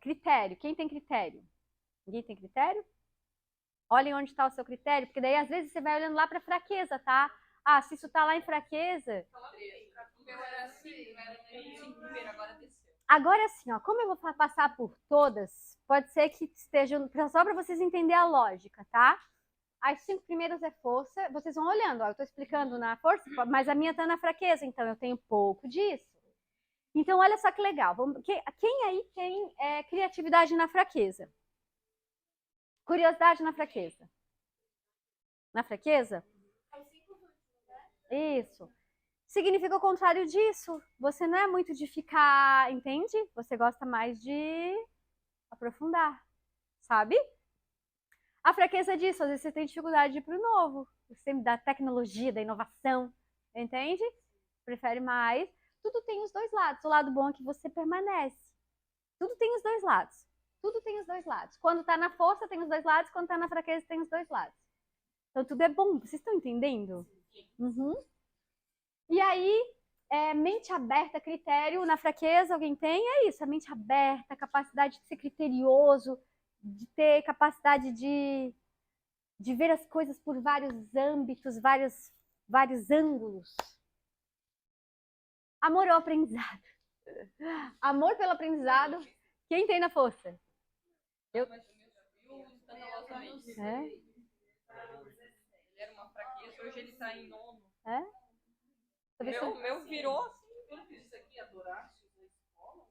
Critério. Quem tem critério? Ninguém tem critério? Olhem onde está o seu critério, porque daí às vezes você vai olhando lá para fraqueza, tá? Ah, se isso tá lá em fraqueza. O meu era assim, primeiro, agora desceu. Agora sim, ó, como eu vou passar por todas, pode ser que estejam. Só para vocês entenderem a lógica, tá? As 5 primeiras é força, vocês vão olhando, ó, eu tô explicando na força, mas a minha tá na fraqueza, então eu tenho pouco disso. Então, olha só que legal. Quem aí tem criatividade na fraqueza? Curiosidade na fraqueza? Na fraqueza? Isso. Significa o contrário disso. Você não é muito de ficar, entende? Você gosta mais de aprofundar, sabe? A fraqueza disso, às vezes você tem dificuldade de ir para o novo, da tecnologia, da inovação, entende? Prefere mais. Tudo tem os dois lados. O lado bom é que você permanece. Tudo tem os dois lados. Tudo tem os dois lados. Quando tá na força, tem os dois lados. Quando tá na fraqueza, tem os dois lados. Então, tudo é bom. Vocês estão entendendo? Uhum. E aí, mente aberta, critério. Na fraqueza, alguém tem? É isso. A mente aberta, capacidade de ser criterioso, de ter capacidade de ver as coisas por vários âmbitos, vários ângulos. Amor ao aprendizado. Amor pelo aprendizado. Quem tem na força? Eu. Ele era uma fraqueza, hoje ele tá em 9º. O meu virou assim. Eu não fiz isso aqui, adoraste na escola.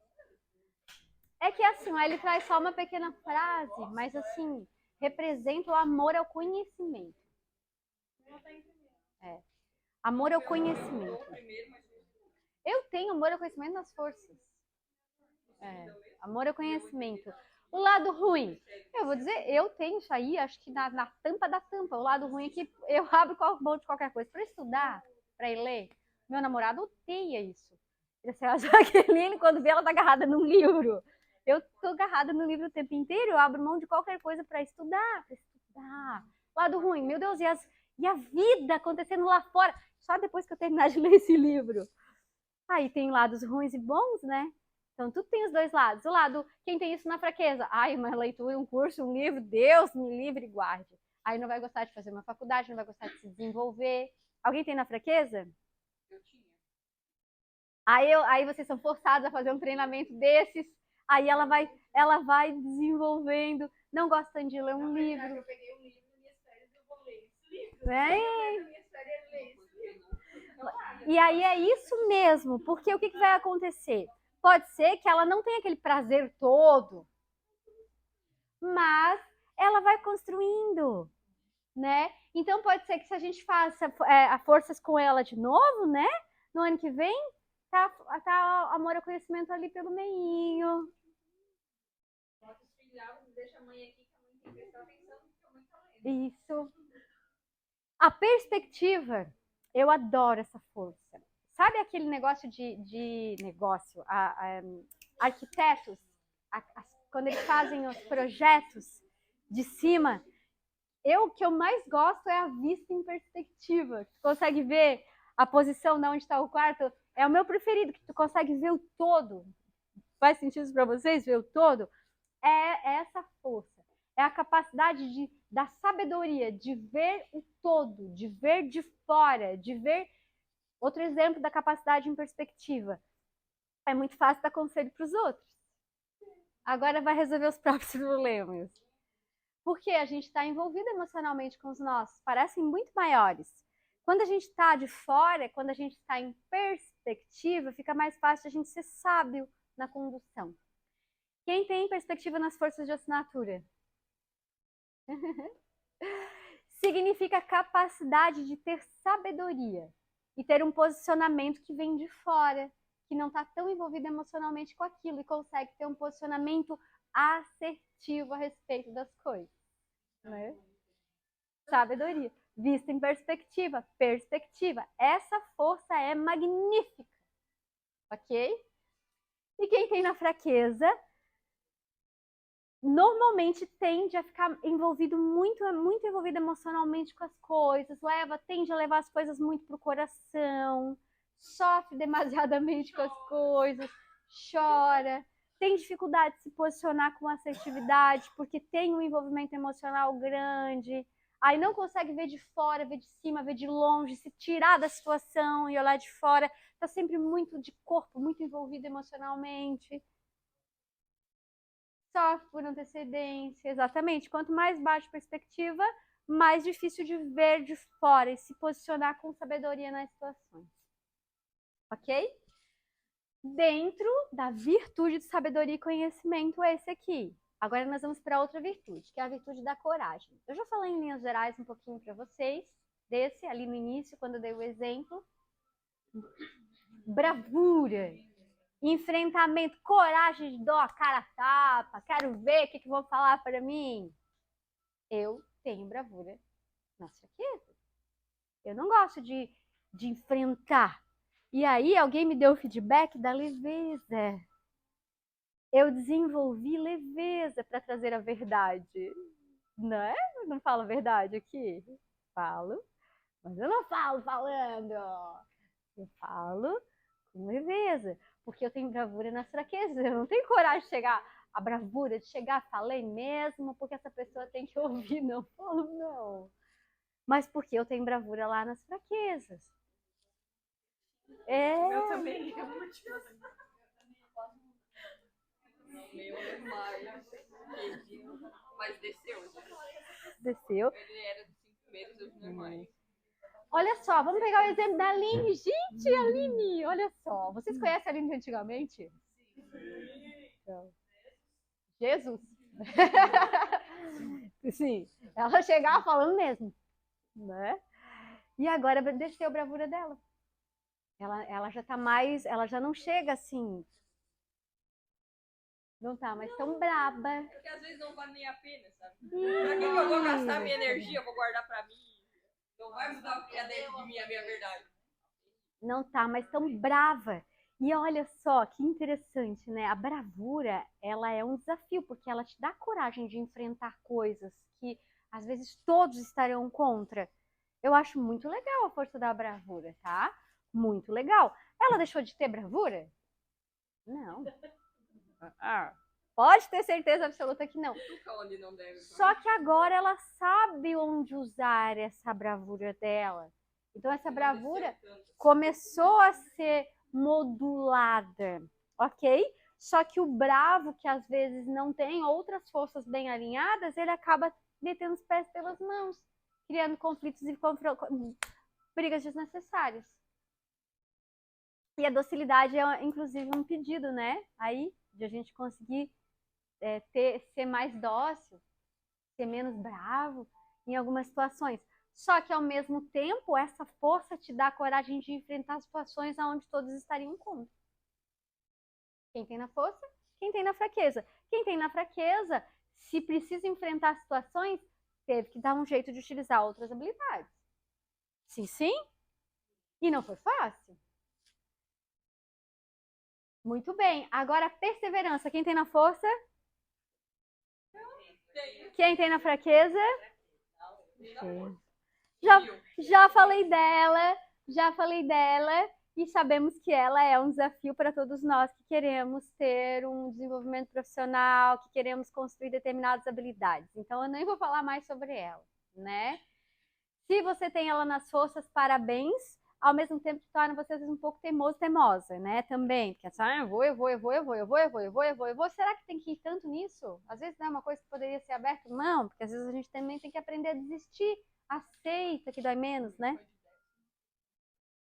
É que assim, ele traz só uma pequena frase, mas assim, representa o amor ao conhecimento. Amor ao conhecimento. Eu tenho amor ao conhecimento nas forças. Amor ao conhecimento. O lado ruim, eu vou dizer, eu tenho isso aí, acho que na tampa da tampa. O lado ruim é que eu abro mão de qualquer coisa para estudar, para ir ler. Meu namorado odeia isso. A Jaqueline, quando vê, ela tá agarrada num livro. Eu tô agarrada no livro o tempo inteiro, eu abro mão de qualquer coisa para estudar, Lado ruim, meu Deus, e a vida acontecendo lá fora, só depois que eu terminar de ler esse livro. Aí tem lados ruins e bons, né? Então, tudo tem os dois lados. O lado, quem tem isso na fraqueza? Ai, uma leitura, um curso, um livro, Deus me livre e guarde. Aí não vai gostar de fazer uma faculdade, não vai gostar de se desenvolver. Alguém tem na fraqueza? Eu tinha. Aí vocês são forçados a fazer um treinamento desses. Aí ela vai desenvolvendo. Não gostam de ler um livro. Eu peguei um livro nas minhas férias e eu vou ler esse livro. Minhas férias ler esse livro. E aí é isso mesmo, porque o que vai acontecer? Pode ser que ela não tenha aquele prazer todo, mas ela vai construindo, né? Então pode ser que se a gente faça a forças com ela de novo, né? No ano que vem, tá amor ao conhecimento ali pelo meinho. Bota os filhos lá, deixa a mãe aqui, que a mãe tem que prestar atenção, porque a mãe tá lendo. Isso. A perspectiva, eu adoro essa força. Sabe aquele negócio de negócio, arquitetos, quando eles fazem os projetos de cima, o que eu mais gosto é a vista em perspectiva. Tu consegue ver a posição de onde está o quarto? É o meu preferido, que tu consegue ver o todo. Faz sentido para vocês ver o todo? É essa força. É a capacidade da sabedoria, de ver o todo, de ver de fora, de ver. Outro exemplo da capacidade em perspectiva. É muito fácil dar conselho para os outros. Agora vai resolver os próprios problemas. Porque a gente está envolvido emocionalmente com os nossos, parecem muito maiores. Quando a gente está de fora, quando a gente está em perspectiva, fica mais fácil a gente ser sábio na condução. Quem tem perspectiva nas forças de assinatura? Significa capacidade de ter sabedoria e ter um posicionamento que vem de fora, que não está tão envolvido emocionalmente com aquilo e consegue ter um posicionamento assertivo a respeito das coisas, né? Sabedoria, vista em perspectiva, essa força é magnífica, ok? E quem tem na fraqueza normalmente tende a ficar envolvido muito envolvido emocionalmente com as coisas, tende a levar as coisas muito pro coração, sofre demasiadamente com as coisas, chora, tem dificuldade de se posicionar com assertividade, porque tem um envolvimento emocional grande, aí não consegue ver de fora, ver de cima, ver de longe, se tirar da situação e olhar de fora, tá sempre muito de corpo, muito envolvido emocionalmente. Sofre por antecedência, exatamente. Quanto mais baixa a perspectiva, mais difícil de ver de fora e se posicionar com sabedoria nas situações. Ok? Dentro da virtude de sabedoria e conhecimento, esse aqui. Agora nós vamos para outra virtude, que é a virtude da coragem. Eu já falei em linhas gerais um pouquinho para vocês, desse ali no início, quando eu dei o exemplo. Bravura, enfrentamento, coragem de dar a cara a tapa, quero ver o que vão falar para mim. Eu tenho bravura nas fraquezas. Eu não gosto de enfrentar. E aí alguém me deu o feedback da leveza. Eu desenvolvi leveza para trazer a verdade. Né? Eu não falo a verdade aqui? Falo. Mas eu não falo falando. Eu falo com leveza. Porque eu tenho bravura nas fraquezas. Eu não tenho coragem de chegar. A bravura de chegar, falei mesmo, porque essa pessoa tem que ouvir. Não falo, não. Mas porque eu tenho bravura lá nas fraquezas. Eu também. Meu é mais. Mas desceu. Desceu. Ele era dos 5 primeiros, hoje não é mais. Olha só, vamos pegar o exemplo da Aline. Gente, Aline, olha só. Vocês conhecem a Aline de antigamente? Então, Jesus. Sim, ela chegava falando mesmo, né? E agora desceu a bravura dela. Ela já tá mais, ela já não chega assim. Não tá mais tão braba. Porque às vezes não vale nem a pena, sabe? Pra que eu vou gastar minha Isso. energia? Eu vou guardar pra mim. Não vai mudar o que é dentro de mim a minha verdade. Não tá mais tão brava. E olha só, que interessante, né? A bravura, ela é um desafio, porque ela te dá coragem de enfrentar coisas que às vezes todos estarão contra. Eu acho muito legal a força da bravura, tá? Muito legal. Ela deixou de ter bravura? Não. Pode ter certeza absoluta que não. Nunca onde não deve. Só que agora ela sabe onde usar essa bravura dela. Então essa bravura começou a ser modulada, ok? Só que o bravo, que às vezes não tem outras forças bem alinhadas, ele acaba metendo os pés pelas mãos, criando conflitos e brigas desnecessárias. E a docilidade é, inclusive, um pedido, né? Aí, de a gente conseguir ser mais dócil, ser menos bravo em algumas situações. Só que, ao mesmo tempo, essa força te dá a coragem de enfrentar situações onde todos estariam contra. Quem tem na força, quem tem na fraqueza. Quem tem na fraqueza, se precisa enfrentar situações, teve que dar um jeito de utilizar outras habilidades. Sim, sim. E não foi fácil. Muito bem. Agora, perseverança. Quem tem na força? Quem tem na fraqueza? Já falei dela e sabemos que ela é um desafio para todos nós que queremos ter um desenvolvimento profissional, que queremos construir determinadas habilidades. Então eu nem vou falar mais sobre ela, né? Se você tem ela nas forças, parabéns. Ao mesmo tempo que torna você às vezes um pouco teimoso, teimosa, né? Também, porque assim, eu vou. Será que tem que ir tanto nisso? Às vezes não é uma coisa que poderia ser aberta? Não, porque às vezes a gente também tem que aprender a desistir. Aceita que dói menos, né?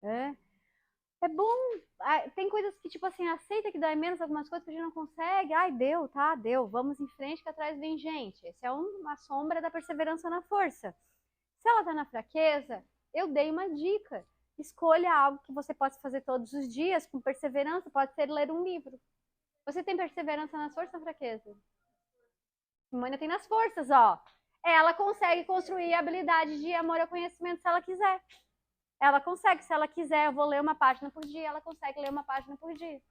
É bom. Tem coisas que, tipo assim, aceita que dói menos, algumas coisas que a gente não consegue. Ai, deu, tá, deu. Vamos em frente que atrás vem gente. Essa é uma sombra da perseverança na força. Se ela tá na fraqueza, eu dei uma dica. Escolha algo que você possa fazer todos os dias com perseverança. Pode ser ler um livro. Você tem perseverança nas forças ou na fraqueza? Simônia tem nas forças, ó. Ela consegue construir a habilidade de amor ao conhecimento se ela quiser. Ela consegue, se ela quiser, eu vou ler uma página por dia, ela consegue ler uma página por dia.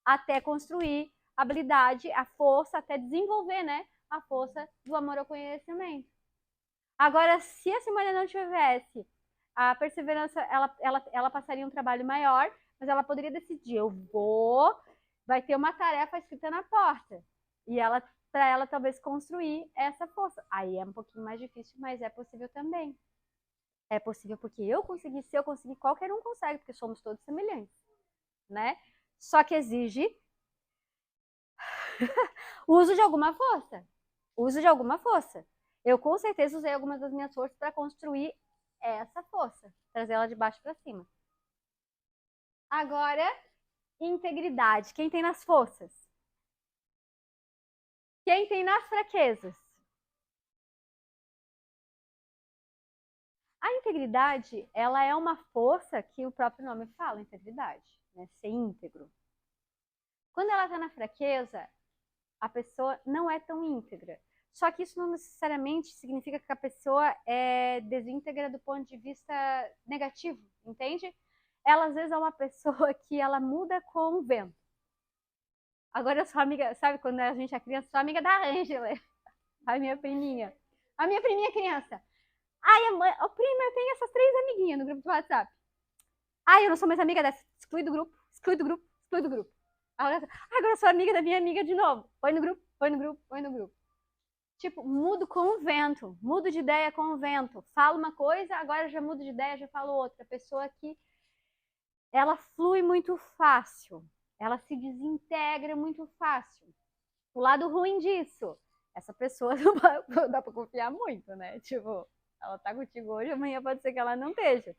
Até construir a habilidade, a força, até desenvolver, né? A força do amor ao conhecimento. Agora, se a Simônia não tivesse a perseverança, ela passaria um trabalho maior, mas ela poderia decidir, vai ter uma tarefa escrita na porta. E para ela talvez construir essa força. Aí é um pouquinho mais difícil, mas é possível também. É possível porque eu consegui, se eu conseguir, qualquer um consegue, porque somos todos semelhantes, né? Só que exige uso de alguma força. Uso de alguma força. Eu com certeza usei algumas das minhas forças para construir essa força, trazer ela de baixo para cima. Agora, integridade. Quem tem nas forças? Quem tem nas fraquezas? A integridade, ela é uma força que o próprio nome fala, integridade, né? Ser íntegro. Quando ela está na fraqueza, a pessoa não é tão íntegra. Só que isso não necessariamente significa que a pessoa é desíntegra do ponto de vista negativo, entende? Ela às vezes é uma pessoa que ela muda com o vento. Agora eu sou amiga, sabe quando a gente é criança, sou amiga da Ângela, a minha priminha. A minha priminha criança. Ai, prima, eu tenho essas 3 amiguinhas no grupo do WhatsApp. Ai, eu não sou mais amiga dessa. Exclui do grupo, exclui do grupo, exclui do grupo. Agora eu sou amiga da minha amiga de novo. Põe no grupo, põe no grupo, põe no grupo. Tipo, mudo com o vento, mudo de ideia com o vento. Falo uma coisa, agora já mudo de ideia, já falo outra. A pessoa que ela flui muito fácil, ela se desintegra muito fácil. O lado ruim disso, essa pessoa não dá pra confiar muito, né? Tipo, ela tá contigo hoje, amanhã pode ser que ela não esteja.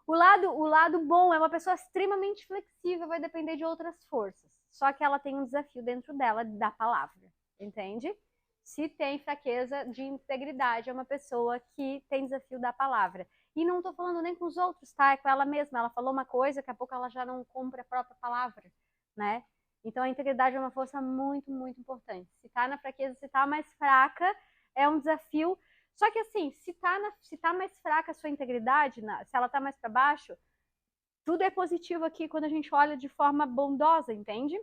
O lado bom é uma pessoa extremamente flexível, vai depender de outras forças. Só que ela tem um desafio dentro dela da palavra, entende? Se tem fraqueza de integridade, é uma pessoa que tem desafio da palavra. E não tô falando nem com os outros, tá? É com ela mesma. Ela falou uma coisa, daqui a pouco ela já não cumpre a própria palavra, né? Então, a integridade é uma força muito, muito importante. Se tá na fraqueza, se tá mais fraca, é um desafio. Só que assim, se tá mais fraca a sua integridade, se ela tá mais para baixo, tudo é positivo aqui quando a gente olha de forma bondosa, entende?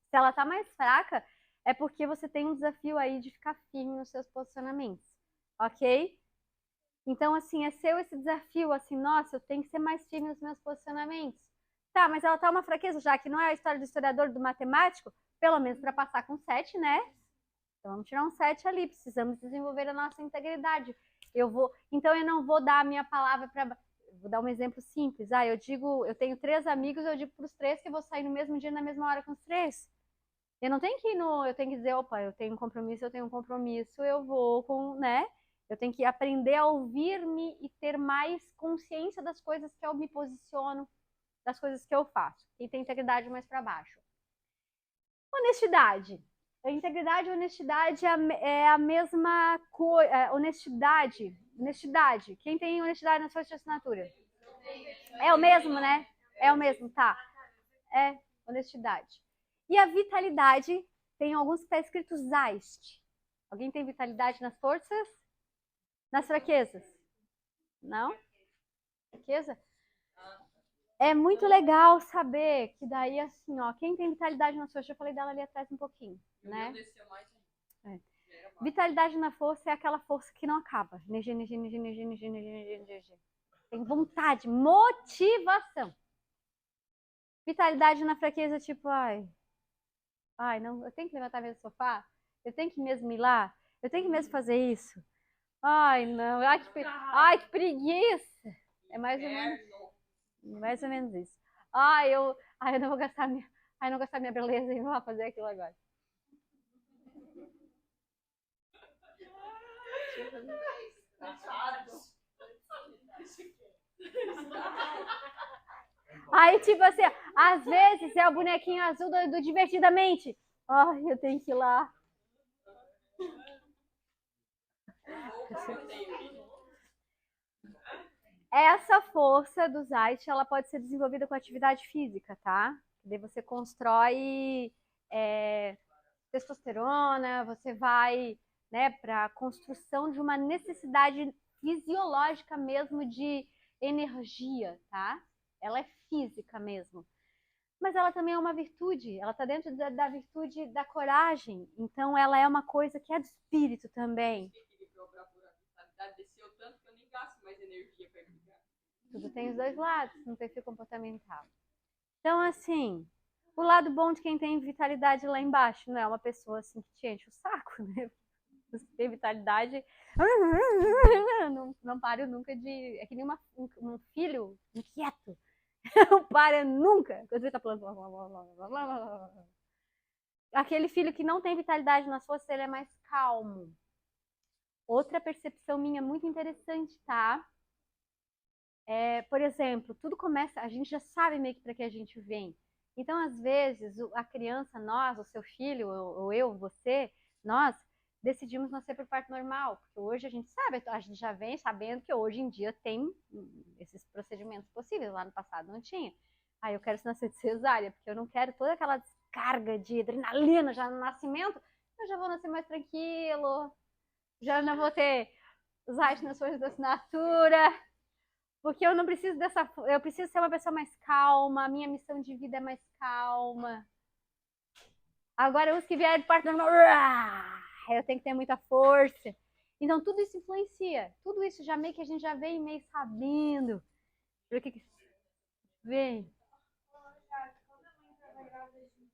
Se ela tá mais fraca, é porque você tem um desafio aí de ficar firme nos seus posicionamentos, ok? Então, assim, é seu esse desafio, assim, nossa, eu tenho que ser mais firme nos meus posicionamentos. Tá, mas ela tá uma fraqueza, já que não é a história do historiador, do matemático, pelo menos para passar com 7, né? Então, vamos tirar um 7 ali, precisamos desenvolver a nossa integridade. Então, eu não vou dar a minha palavra para... Vou dar um exemplo simples. Eu tenho 3 amigos, eu digo para os 3 que eu vou sair no mesmo dia, na mesma hora com os 3. Eu não tenho que ir eu tenho que dizer, opa, eu tenho um compromisso, eu vou com, né? Eu tenho que aprender a ouvir-me e ter mais consciência das coisas que eu me posiciono, das coisas que eu faço. Quem tem integridade mais para baixo. Honestidade. A integridade e honestidade é a mesma coisa. Honestidade. Quem tem honestidade na sua assinatura? É o mesmo, né? É o mesmo, tá. É, honestidade. E a vitalidade, tem alguns que está escrito Zeist. Alguém tem vitalidade nas forças? Nas fraquezas? Não? Fraqueza? É muito legal saber que daí, assim, ó, quem tem vitalidade na força, eu falei dela ali atrás um pouquinho, né? É. Vitalidade na força é aquela força que não acaba. Energia. Tem vontade, motivação. Vitalidade na fraqueza, tipo, ai, não, eu tenho que levantar mesmo do sofá? Eu tenho que mesmo ir lá? Eu tenho que mesmo fazer isso? Ai, não, ai, que preguiça. É mais ou menos isso. Eu não vou gastar minha beleza e não vou fazer aquilo agora. Aí, tipo assim, às vezes é o bonequinho azul do Divertidamente. Ai, eu tenho que ir lá. Essa força do Zeist, ela pode ser desenvolvida com atividade física, tá? Daí você constrói testosterona, você vai, né, para a construção de uma necessidade fisiológica mesmo de energia, tá? Ela é física mesmo. Mas ela também é uma virtude, ela está dentro da virtude da coragem. Então ela é uma coisa que é do espírito também. Tudo tem os dois lados no perfil comportamental. Então, assim, o lado bom de quem tem vitalidade lá embaixo não é uma pessoa assim que te enche o saco, né? Você tem vitalidade, não paro nunca de... É que nem um filho inquieto. Não para nunca. Quando você tá falando... Aquele filho que não tem vitalidade nas forças, ele é mais calmo. Outra percepção minha muito interessante, tá? Por exemplo, tudo começa... A gente já sabe meio que para que a gente vem. Então, às vezes, a criança, nós, o seu filho, ou eu, você, nós, decidimos nascer por parto normal, porque hoje a gente sabe, a gente já vem sabendo que hoje em dia tem esses procedimentos possíveis, lá no passado não tinha. Eu quero nascer de cesárea, porque eu não quero toda aquela descarga de adrenalina já no nascimento, eu já vou nascer mais tranquilo, já não vou ter os nas folhas da assinatura, porque eu não preciso eu preciso ser uma pessoa mais calma, a minha missão de vida é mais calma. Agora, os que vierem de parto normal, eu tenho que ter muita força. Então, tudo isso influencia. Tudo isso já meio que a gente já vem meio sabendo. Por que vem? Quando a mãe estava grávida de mim,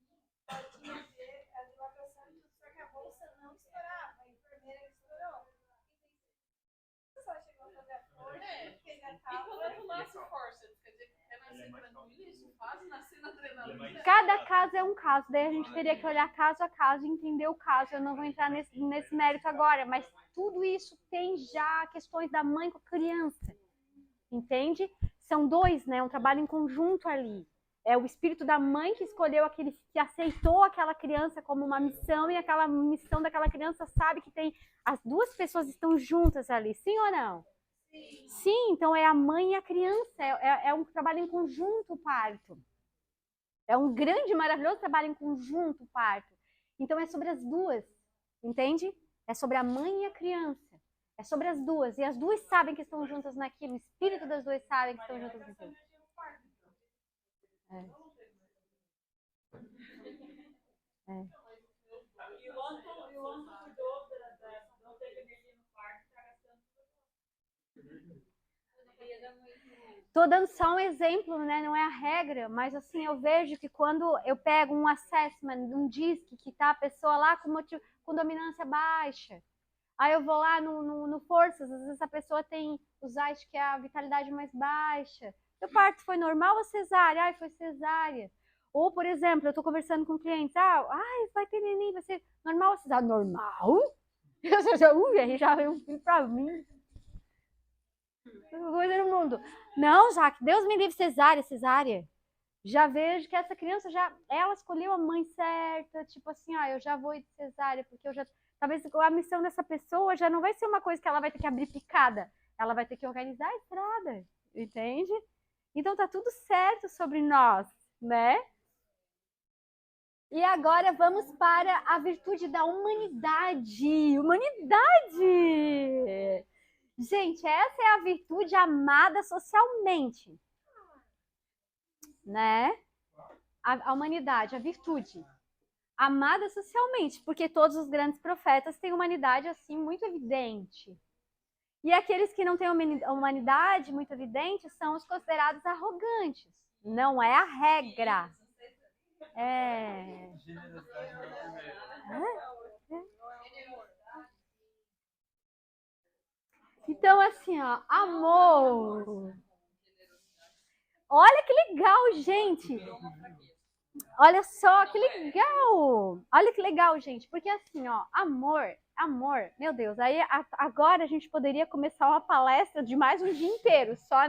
ela tinha a dilatação e tudo, só que a bolsa não estourava. A enfermeira estourou. Só chegou a fazer a força, porque já estava... E quando tu nasce força, quer dizer que quer nascer tranquilo, isso faz nascer na adrenalina? Cada caso é um caso, daí a gente teria que olhar caso a caso e entender o caso. Eu não vou entrar nesse mérito agora, mas tudo isso tem já questões da mãe com a criança, entende? São dois, né? Um trabalho em conjunto ali. É o espírito da mãe que escolheu que aceitou aquela criança como uma missão, e aquela missão daquela criança sabe que tem as duas pessoas estão juntas ali, sim ou não? Sim, então é a mãe e a criança, é um trabalho em conjunto o parto. É um grande, maravilhoso trabalho em conjunto o parto. Então é sobre as duas, entende? É sobre a mãe e a criança. É sobre as duas. E as duas sabem que estão juntas naquilo. O espírito das duas sabem que estão juntas naquilo. É. É. E o Anton cuidou, não teve energia no quarto, tá gastando. Tô dando só um exemplo, né? Não é a regra, mas assim, eu vejo que quando eu pego um assessment, um DISC, que tá a pessoa lá com dominância baixa, aí eu vou lá no Forças, às vezes a pessoa tem os AIS, que é a vitalidade mais baixa. O parto foi normal ou cesárea? Ai, foi cesárea. Ou, por exemplo, eu tô conversando com clientes, vai ter neném, vai ser normal ou cesárea? Normal? Aí já veio um filho pra mim. Coisa no mundo. Não, Jaque, Deus me livre, cesárea, cesárea. Já vejo que essa criança ela escolheu a mãe certa, tipo assim, eu já vou ir de cesárea, porque eu já, talvez a missão dessa pessoa já não vai ser uma coisa que ela vai ter que abrir picada, ela vai ter que organizar a estrada, entende? Então tá tudo certo sobre nós, né? E agora vamos para a virtude da humanidade. Humanidade! Gente, essa é a virtude amada socialmente, né? A humanidade, a virtude amada socialmente, porque todos os grandes profetas têm humanidade assim muito evidente. E aqueles que não têm humanidade muito evidente são os considerados arrogantes. Não é a regra. É. Então, assim, amor. Olha que legal, gente. Olha só, que legal! Olha que legal, gente, porque assim, amor, meu Deus, aí agora a gente poderia começar uma palestra de mais um dia inteiro, só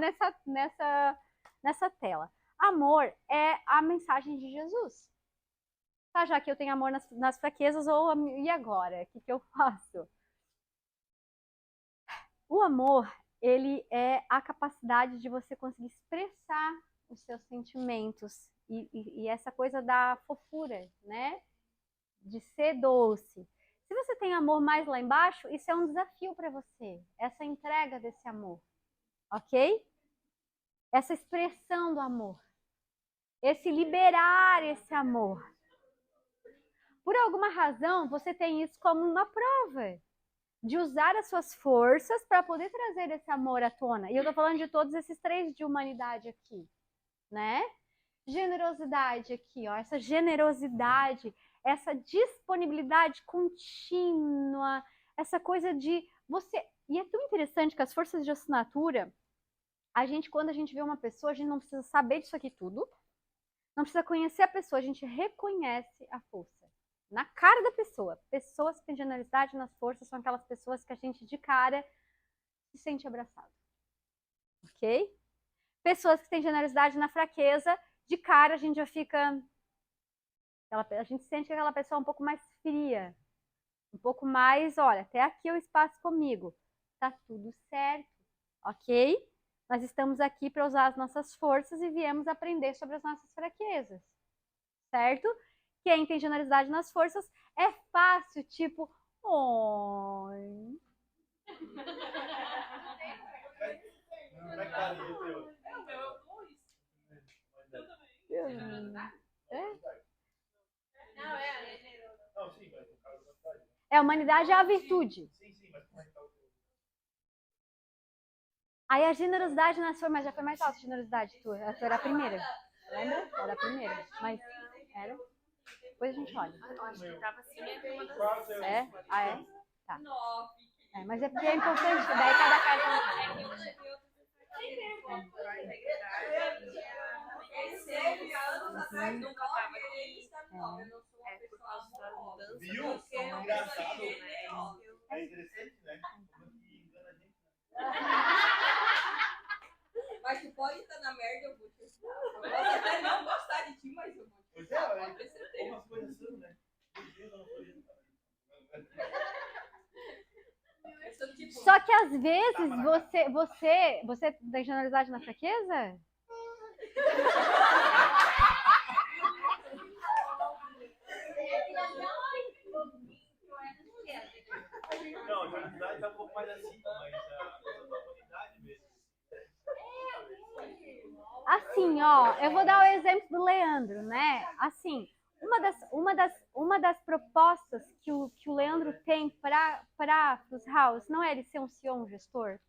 nessa tela. Amor é a mensagem de Jesus. Tá, já que eu tenho amor nas fraquezas, e agora? O que eu faço? O amor, ele é a capacidade de você conseguir expressar os seus sentimentos e essa coisa da fofura, né? De ser doce. Se você tem amor mais lá embaixo, isso é um desafio para você, essa entrega desse amor, ok? Essa expressão do amor, esse liberar esse amor. Por alguma razão, você tem isso como uma prova de usar as suas forças para poder trazer esse amor à tona. E eu tô falando de todos esses três de humanidade aqui, né? Generosidade aqui, essa generosidade, essa disponibilidade contínua, essa coisa de você. E é tão interessante que as forças de assinatura, quando a gente vê uma pessoa, a gente não precisa saber disso aqui tudo, não precisa conhecer a pessoa, a gente reconhece a força. Na cara da pessoa. Pessoas que têm generosidade nas forças são aquelas pessoas que a gente de cara se sente abraçado. Ok? Pessoas que têm generosidade na fraqueza, de cara a gente já fica. A gente sente que aquela pessoa é um pouco mais fria. Um pouco mais, olha, até aqui é o espaço comigo. Tá tudo certo, ok? Nós estamos aqui para usar as nossas forças e viemos aprender sobre as nossas fraquezas. Certo? Quem tem generosidade nas forças é fácil, tipo, oi. A humanidade é a virtude. Aí a generosidade nas forças, mas já foi mais alta a generosidade tua. A tua era a primeira. Lembra? Era a primeira. Mas era. Depois a gente olha. Eu acho que tava assim, é uma das... É? Ah, é? Tá. Mas é porque é importante, daí cada casa... Nunca tava aqui. É por causa da mudança. Viu? Engraçado. É interessante, né? Mas tu pode estar na merda, eu vou te ajudar. Eu posso até não gostar de ti, mas eu vou te ajudar. Pode ter certeza. Umas coisas assim, né? Só Só que às vezes você tem generosidade na fraqueza? Não, a generosidade tá um pouco mais acima, mas a humanidade mesmo. Assim, ó, eu vou dar o exemplo do Leandro, né? Assim, uma das propostas que o Leandro tem para os House não é ele ser um CEO, um gestor?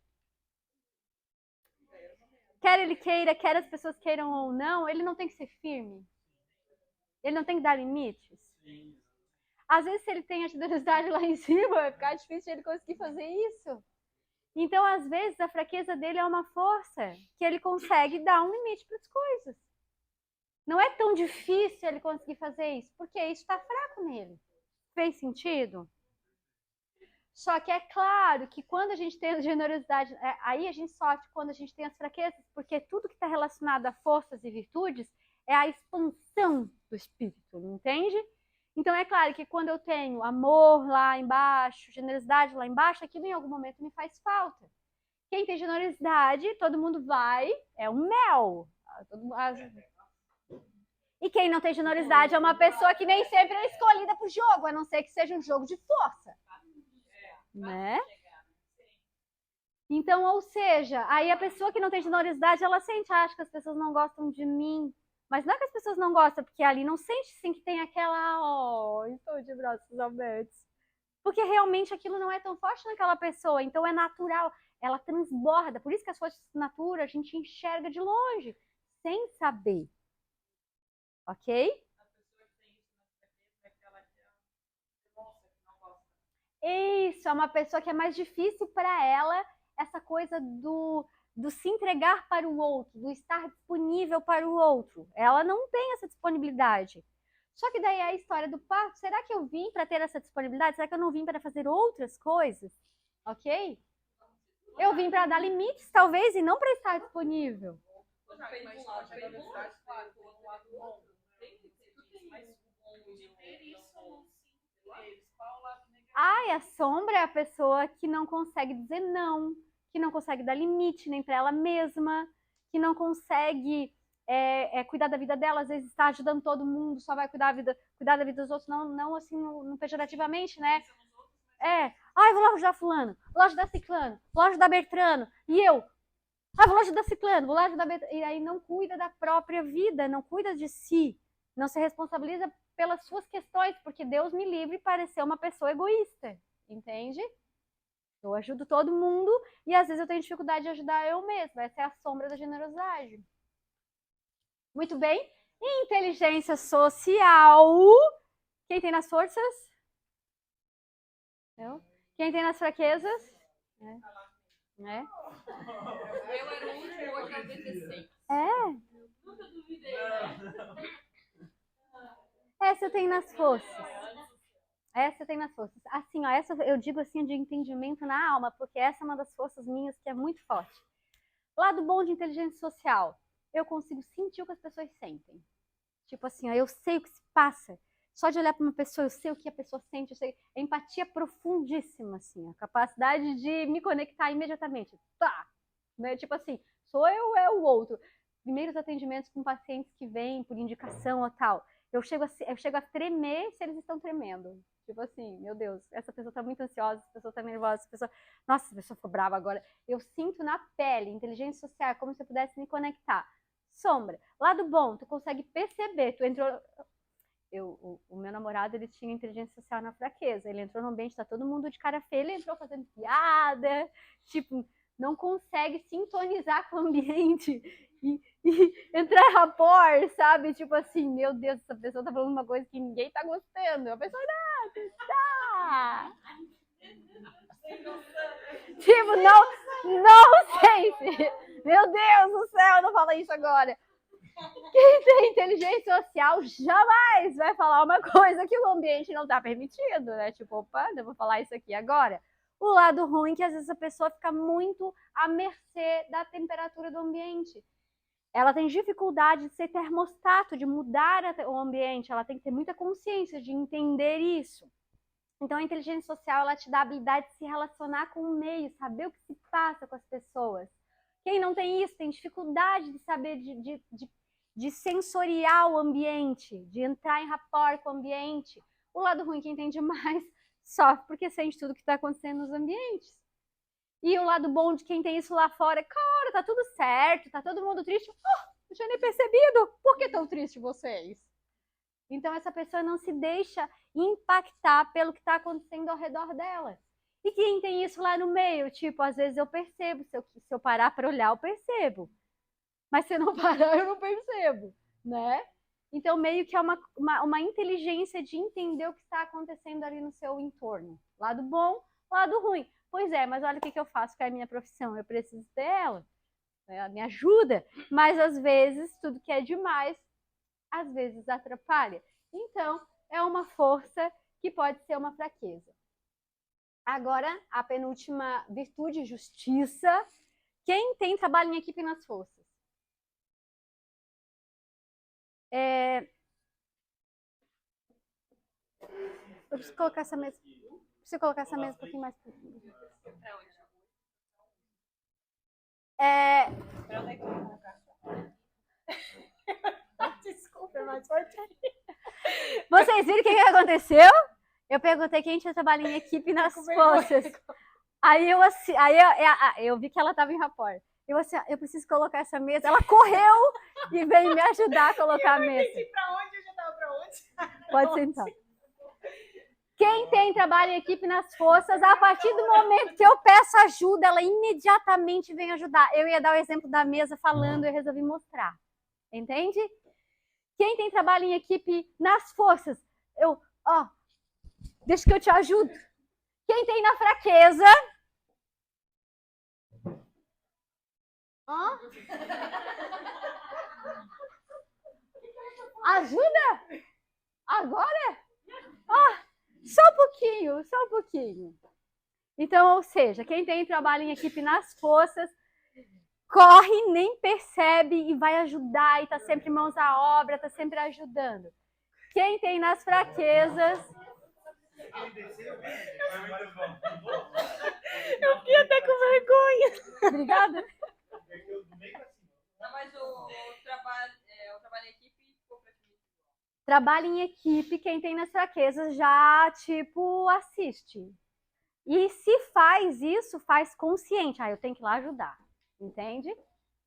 Quer ele queira, quer as pessoas queiram ou não, ele não tem que ser firme. Ele não tem que dar limites. Às vezes, se ele tem a generosidade lá em cima, vai ficar difícil ele conseguir fazer isso. Então, às vezes, a fraqueza dele é uma força que ele consegue dar um limite para as coisas. Não é tão difícil ele conseguir fazer isso, porque isso está fraco nele. Fez sentido? Só que é claro que quando a gente tem a generosidade, aí a gente sofre quando a gente tem as fraquezas, porque tudo que está relacionado a forças e virtudes é a expansão do espírito, entende? Então é claro que quando eu tenho amor lá embaixo, generosidade lá embaixo, aquilo em algum momento me faz falta. Quem tem generosidade, todo mundo vai, é um mel. E quem não tem generosidade é uma pessoa que nem sempre é escolhida para o jogo, a não ser que seja um jogo de força. Né? Então, ou seja, aí a pessoa que não tem generosidade, ela sente, acha que as pessoas não gostam de mim. Mas não é que as pessoas não gostam, porque ali não sente sim que tem aquela, estou de braços abertos. Porque realmente aquilo não é tão forte naquela pessoa, então é natural, ela transborda. Por isso que as forças de natura a gente enxerga de longe, sem saber. Ok? Isso, é uma pessoa que é mais difícil para ela essa coisa do se entregar para o outro, do estar disponível para o outro. Ela não tem essa disponibilidade. Só que daí é a história do parto. Será que eu vim para ter essa disponibilidade? Será que eu não vim para fazer outras coisas? Ok? Eu vim para dar limites, talvez, e não para estar disponível. Ai, a sombra é a pessoa que não consegue dizer não, que não consegue dar limite nem para ela mesma, que não consegue cuidar da vida dela, às vezes está ajudando todo mundo, só vai cuidar da vida dos outros, não assim, não pejorativamente, né? Ai, vou lá ajudar fulano, vou lá ajudar ciclano, vou lá ajudar Bertrano, e eu, vou lá ajudar ciclano, vou lá ajudar Bertrano, e aí não cuida da própria vida, não cuida de si, não se responsabiliza pelas suas questões, porque Deus me livre de parecer uma pessoa egoísta, entende? Eu ajudo todo mundo e às vezes eu tenho dificuldade de ajudar eu mesma. Essa é a sombra da generosidade. Muito bem. Inteligência social. Quem tem nas forças? Eu. Quem tem nas fraquezas? Eu era o último, hoje é o 16. Nunca duvidei, né? Essa eu tenho nas forças. Essa eu tenho nas forças. Assim, ó, essa eu digo assim de entendimento na alma, porque essa é uma das forças minhas que é muito forte. Lado bom de inteligência social. Eu consigo sentir o que as pessoas sentem. Tipo assim, ó, eu sei o que se passa. Só de olhar para uma pessoa, eu sei o que a pessoa sente. Eu sei. É empatia profundíssima, assim. A capacidade de me conectar imediatamente. Tá! Né? Tipo assim, sou eu, é o outro. Primeiros atendimentos com pacientes que vêm por indicação ou tal. Eu chego a tremer se eles estão tremendo. Tipo assim, meu Deus, essa pessoa tá muito ansiosa, essa pessoa tá nervosa, essa pessoa... Nossa, essa pessoa ficou brava agora. Eu sinto na pele, inteligência social, como se eu pudesse me conectar. Sombra. Lado bom, tu consegue perceber, tu entrou... O meu namorado, ele tinha inteligência social na fraqueza. Ele entrou no ambiente, tá todo mundo de cara feia, ele entrou fazendo piada, tipo, não consegue sintonizar com o ambiente e entrar em rapport, sabe? Tipo assim, meu Deus, essa pessoa tá falando uma coisa que ninguém tá gostando. A pessoa, tá. Tipo, não sei. Meu Deus do céu, não fala isso agora. Quem tem inteligência social jamais vai falar uma coisa que o ambiente não tá permitindo, né? Tipo, opa, eu vou falar isso aqui agora. O lado ruim é que às vezes a pessoa fica muito à mercê da temperatura do ambiente. Ela tem dificuldade de ser termostato, de mudar o ambiente, ela tem que ter muita consciência de entender isso. Então, a inteligência social, ela te dá a habilidade de se relacionar com o meio, saber o que se passa com as pessoas. Quem não tem isso, tem dificuldade de saber, de sensoriar o ambiente, de entrar em rapport com o ambiente. O lado ruim, quem tem demais, sofre porque sente tudo que está acontecendo nos ambientes. E o lado bom de quem tem isso lá fora, cara, tá tudo certo, tá todo mundo triste. Não tinha nem percebido. Por que tão triste vocês? Então, essa pessoa não se deixa impactar pelo que está acontecendo ao redor dela. E quem tem isso lá no meio? Tipo, às vezes eu percebo, se eu parar para olhar, eu percebo. Mas se eu não parar, eu não percebo, né? Então, meio que é uma inteligência de entender o que está acontecendo ali no seu entorno. Lado bom, lado ruim. Pois é, mas olha o que eu faço com a minha profissão. Eu preciso ter ela. Ela me ajuda. Mas, às vezes, tudo que é demais, às vezes atrapalha. Então, é uma força que pode ser uma fraqueza. Agora, a penúltima virtude, justiça. Quem tem trabalho em equipe nas forças? Eu preciso colocar essa mesa. Preciso colocar essa mesa um pouquinho mais para Pra onde é que eu vou colocar? Desculpa, mas foi. Vocês viram o que aconteceu? Eu perguntei quem tinha trabalho em equipe nas forças. Aí eu vi que ela estava em rapport. Eu assim, eu preciso colocar essa mesa. Ela correu e veio me ajudar a colocar a mesa. Eu pra onde? Eu já tava pra onde? Pode sentar. Quem tem trabalho em equipe nas forças, a partir do momento que eu peço ajuda, ela imediatamente vem ajudar. Eu ia dar o exemplo da mesa falando e eu resolvi mostrar. Entende? Quem tem trabalho em equipe nas forças, deixa que eu te ajudo. Quem tem na fraqueza, ajuda? Agora? Só um pouquinho. Então, ou seja, quem tem trabalho em equipe nas forças, corre, nem percebe e vai ajudar e está sempre mãos à obra, está sempre ajudando. Quem tem nas fraquezas... Eu fiquei até com vergonha. Obrigada. Não, mas o trabalho em equipe ficou pra ti. Trabalho em equipe, quem tem nas fraquezas já, tipo, assiste. E se faz isso, faz consciente. Eu tenho que ir lá ajudar. Entende?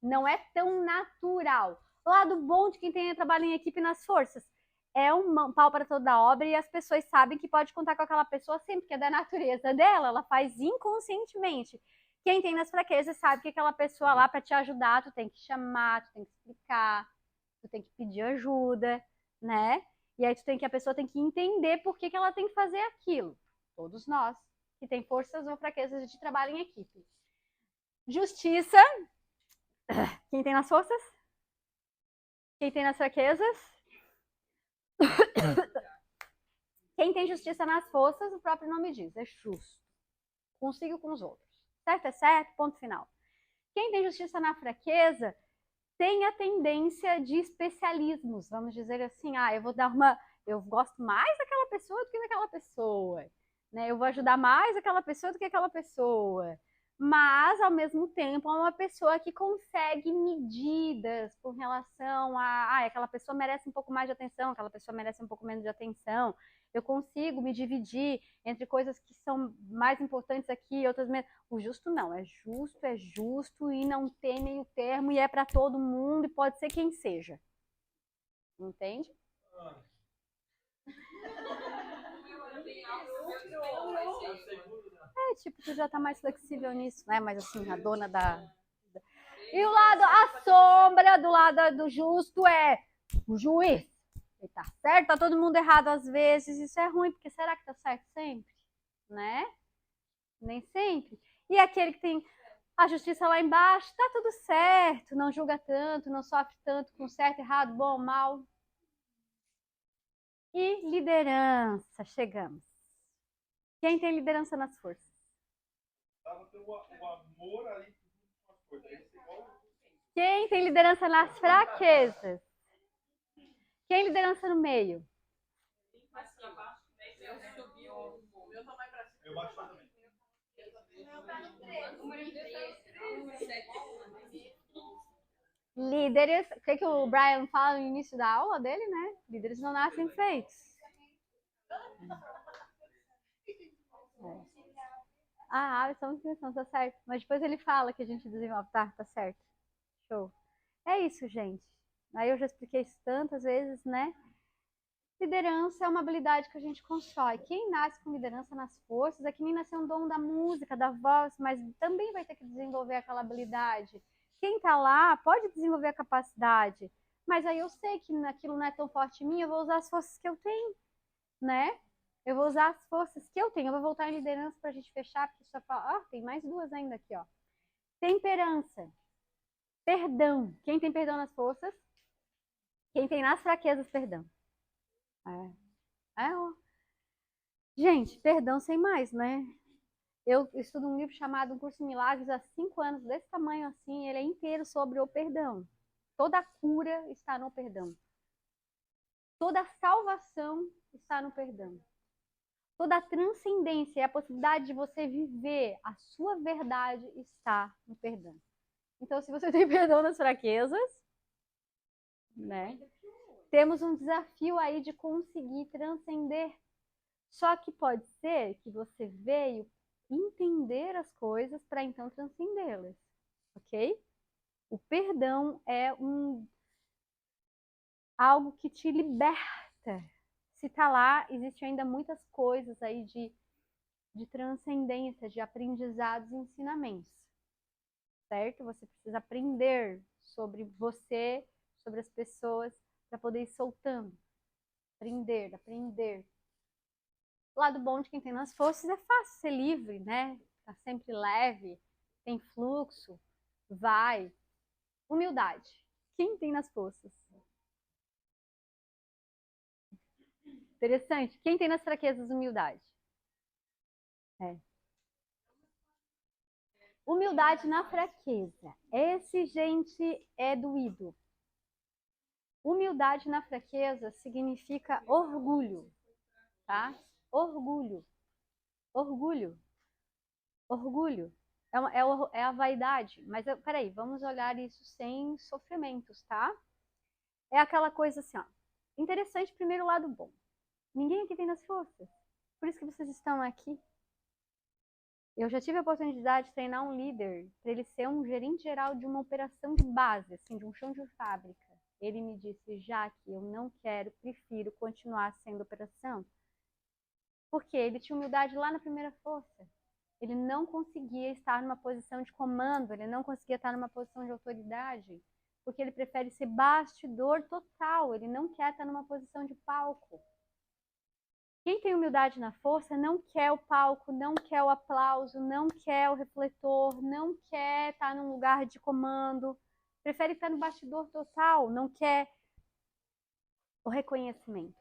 Não é tão natural. O lado bom de quem tem trabalho em equipe nas forças é um pau para toda obra e as pessoas sabem que pode contar com aquela pessoa sempre, que é da natureza dela, ela faz inconscientemente. Quem tem nas fraquezas sabe que aquela pessoa lá para te ajudar, tu tem que chamar, tu tem que explicar, tu tem que pedir ajuda, né? E aí a pessoa tem que entender por que ela tem que fazer aquilo. Todos nós que tem forças ou fraquezas de trabalho em equipe. Justiça. Quem tem nas forças? Quem tem nas fraquezas? Quem tem justiça nas forças, o próprio nome diz, é justo. Consigo com os outros. Certo é certo, ponto final. Quem tem justiça na fraqueza tem a tendência de especialismos, vamos dizer assim, eu gosto mais daquela pessoa do que daquela pessoa, né? Eu vou ajudar mais aquela pessoa do que aquela pessoa. Mas, ao mesmo tempo, é uma pessoa que consegue medidas com relação a aquela pessoa merece um pouco mais de atenção, aquela pessoa merece um pouco menos de atenção. Eu consigo me dividir entre coisas que são mais importantes aqui e outras menos. O justo não, é justo e não tem meio termo e é para todo mundo e pode ser quem seja. Entende? Tipo, tu já tá mais flexível nisso, né? Mas assim, a dona da... E o lado, a sombra do lado do justo é o juiz. Ele tá certo, tá todo mundo errado às vezes. Isso é ruim, porque será que tá certo sempre? Né? Nem sempre. E aquele que tem a justiça lá embaixo, tá tudo certo, não julga tanto, não sofre tanto com certo, errado, bom, mal. E liderança, chegamos. Quem tem liderança nas forças? Quem tem liderança nas fraquezas? Quem liderança no meio? Eu subi o meu tamanho pra cima. Eu baixo também. Líderes, o que o Brian fala no início da aula dele, né? Líderes não nascem feitos. Ah, são inscrição, tá certo. Mas depois ele fala que a gente desenvolve. Tá certo. Show. É isso, gente. Aí eu já expliquei isso tantas vezes, né? Liderança é uma habilidade que a gente constrói. Quem nasce com liderança nas forças é que nem nasceu um dom da música, da voz, mas também vai ter que desenvolver aquela habilidade. Quem tá lá pode desenvolver a capacidade, mas aí eu sei que aquilo não é tão forte em mim, eu vou usar as forças que eu tenho, né? Eu vou usar as forças que eu tenho. Eu vou voltar em liderança pra gente fechar, porque só fala... tem mais duas ainda aqui, ó. Temperança. Perdão. Quem tem perdão nas forças? Quem tem nas fraquezas, perdão. Ó. Gente, perdão sem mais, né? Eu estudo um livro chamado Um Curso em Milagres há 5 anos, desse tamanho assim, ele é inteiro sobre o perdão. Toda a cura está no perdão. Toda a salvação está no perdão. Toda a transcendência e a possibilidade de você viver a sua verdade está no perdão. Então, se você tem perdão nas fraquezas, né? Temos um desafio aí de conseguir transcender. Só que pode ser que você veio entender as coisas para então transcendê-las, ok? O perdão é algo que te liberta. Se tá lá, existem ainda muitas coisas aí de transcendência, de aprendizados e ensinamentos, certo? Você precisa aprender sobre você, sobre as pessoas, para poder ir soltando. Aprender. O lado bom de quem tem nas forças é fácil ser livre, né? Tá sempre leve, tem fluxo, vai. Humildade. Quem tem nas forças? Interessante. Quem tem nas fraquezas, humildade? Humildade na fraqueza. Esse, gente, é doído. Humildade na fraqueza significa orgulho, tá? Orgulho. É a vaidade. Mas, peraí, vamos olhar isso sem sofrimentos, tá? É aquela coisa assim, ó. Interessante, primeiro lado bom. Ninguém aqui tem nas forças. Por isso que vocês estão aqui. Eu já tive a oportunidade de treinar um líder para ele ser um gerente geral de uma operação de base, assim, de um chão de fábrica. Ele me disse, Jaque, eu não quero, prefiro continuar sendo operação. Porque ele tinha humildade lá na primeira força. Ele não conseguia estar numa posição de comando, ele não conseguia estar numa posição de autoridade, porque ele prefere ser bastidor total, ele não quer estar numa posição de palco. Quem tem humildade na força não quer o palco, não quer o aplauso, não quer o refletor, não quer estar num lugar de comando, prefere estar no bastidor total, não quer o reconhecimento.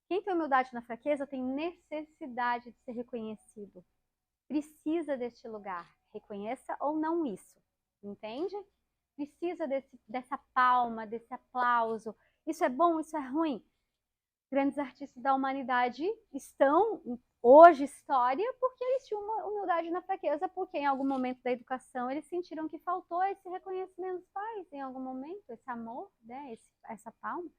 Quem tem humildade na fraqueza tem necessidade de ser reconhecido. Precisa deste lugar, reconheça ou não isso, entende? Precisa dessa palma, desse aplauso. Isso é bom, isso é ruim. Grandes artistas da humanidade estão hoje história porque eles tinham uma humildade na fraqueza, porque em algum momento da educação eles sentiram que faltou esse reconhecimento dos pais, em algum momento, esse amor, né, essa palma.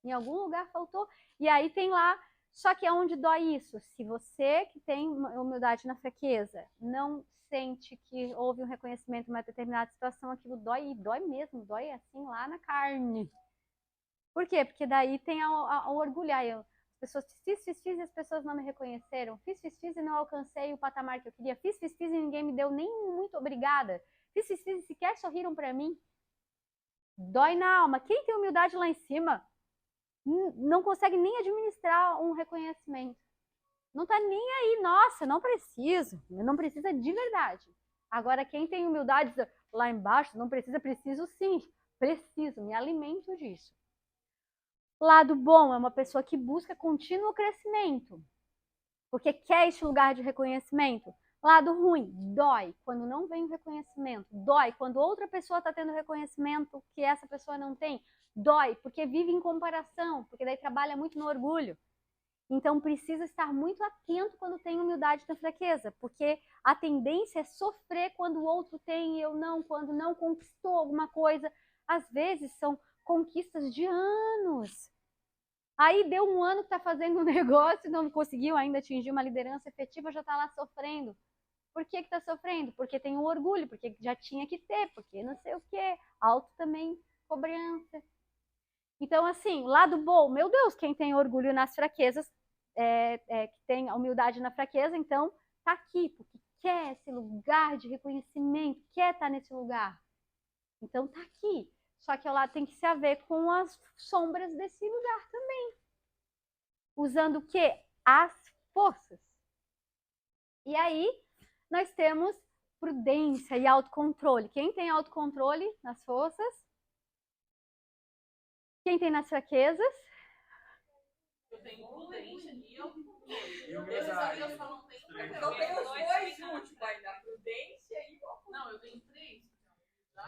Em algum lugar faltou. E aí tem lá, só que aonde dói isso? Se você que tem humildade na fraqueza não sente que houve um reconhecimento em uma determinada situação, aquilo dói, e dói mesmo, dói assim lá na carne. Por quê? Porque daí tem o orgulhar. As pessoas fiz e as pessoas não me reconheceram. Fiz e não alcancei o patamar que eu queria. Fiz e ninguém me deu nem muito obrigada. Fiz e sequer sorriram para mim. Dói na alma. Quem tem humildade lá em cima não consegue nem administrar um reconhecimento. Não tá nem aí. Nossa, não preciso. Não precisa de verdade. Agora, quem tem humildade lá embaixo, não precisa, preciso sim. Preciso, me alimento disso. Lado bom é uma pessoa que busca contínuo crescimento, porque quer este lugar de reconhecimento. Lado ruim, dói quando não vem o reconhecimento. Dói quando outra pessoa está tendo reconhecimento que essa pessoa não tem. Dói porque vive em comparação, porque daí trabalha muito no orgulho. Então precisa estar muito atento quando tem humildade na fraqueza, porque a tendência é sofrer quando o outro tem e eu não, quando não conquistou alguma coisa. Às vezes são conquistas de anos. Aí deu um ano que está fazendo um negócio e não conseguiu ainda atingir uma liderança efetiva, já está lá sofrendo. Por que está sofrendo? Porque tem um orgulho, porque já tinha que ter, porque não sei o quê. Alto também, cobrança. Então, assim, lado bom, meu Deus, quem tem orgulho nas fraquezas, que tem a humildade na fraqueza, então tá aqui, porque quer esse lugar de reconhecimento, quer estar nesse lugar. Então tá aqui. Só que lá tem que se haver com as sombras desse lugar também. Usando o quê? As forças. E aí, nós temos prudência e autocontrole. Quem tem autocontrole nas forças? Quem tem nas fraquezas? Eu tenho prudência e autocontrole. Eu só não tenho prudência. Eu tenho os dois últimos ainda, a prudência e o autocontrole. Não, eu tenho 3.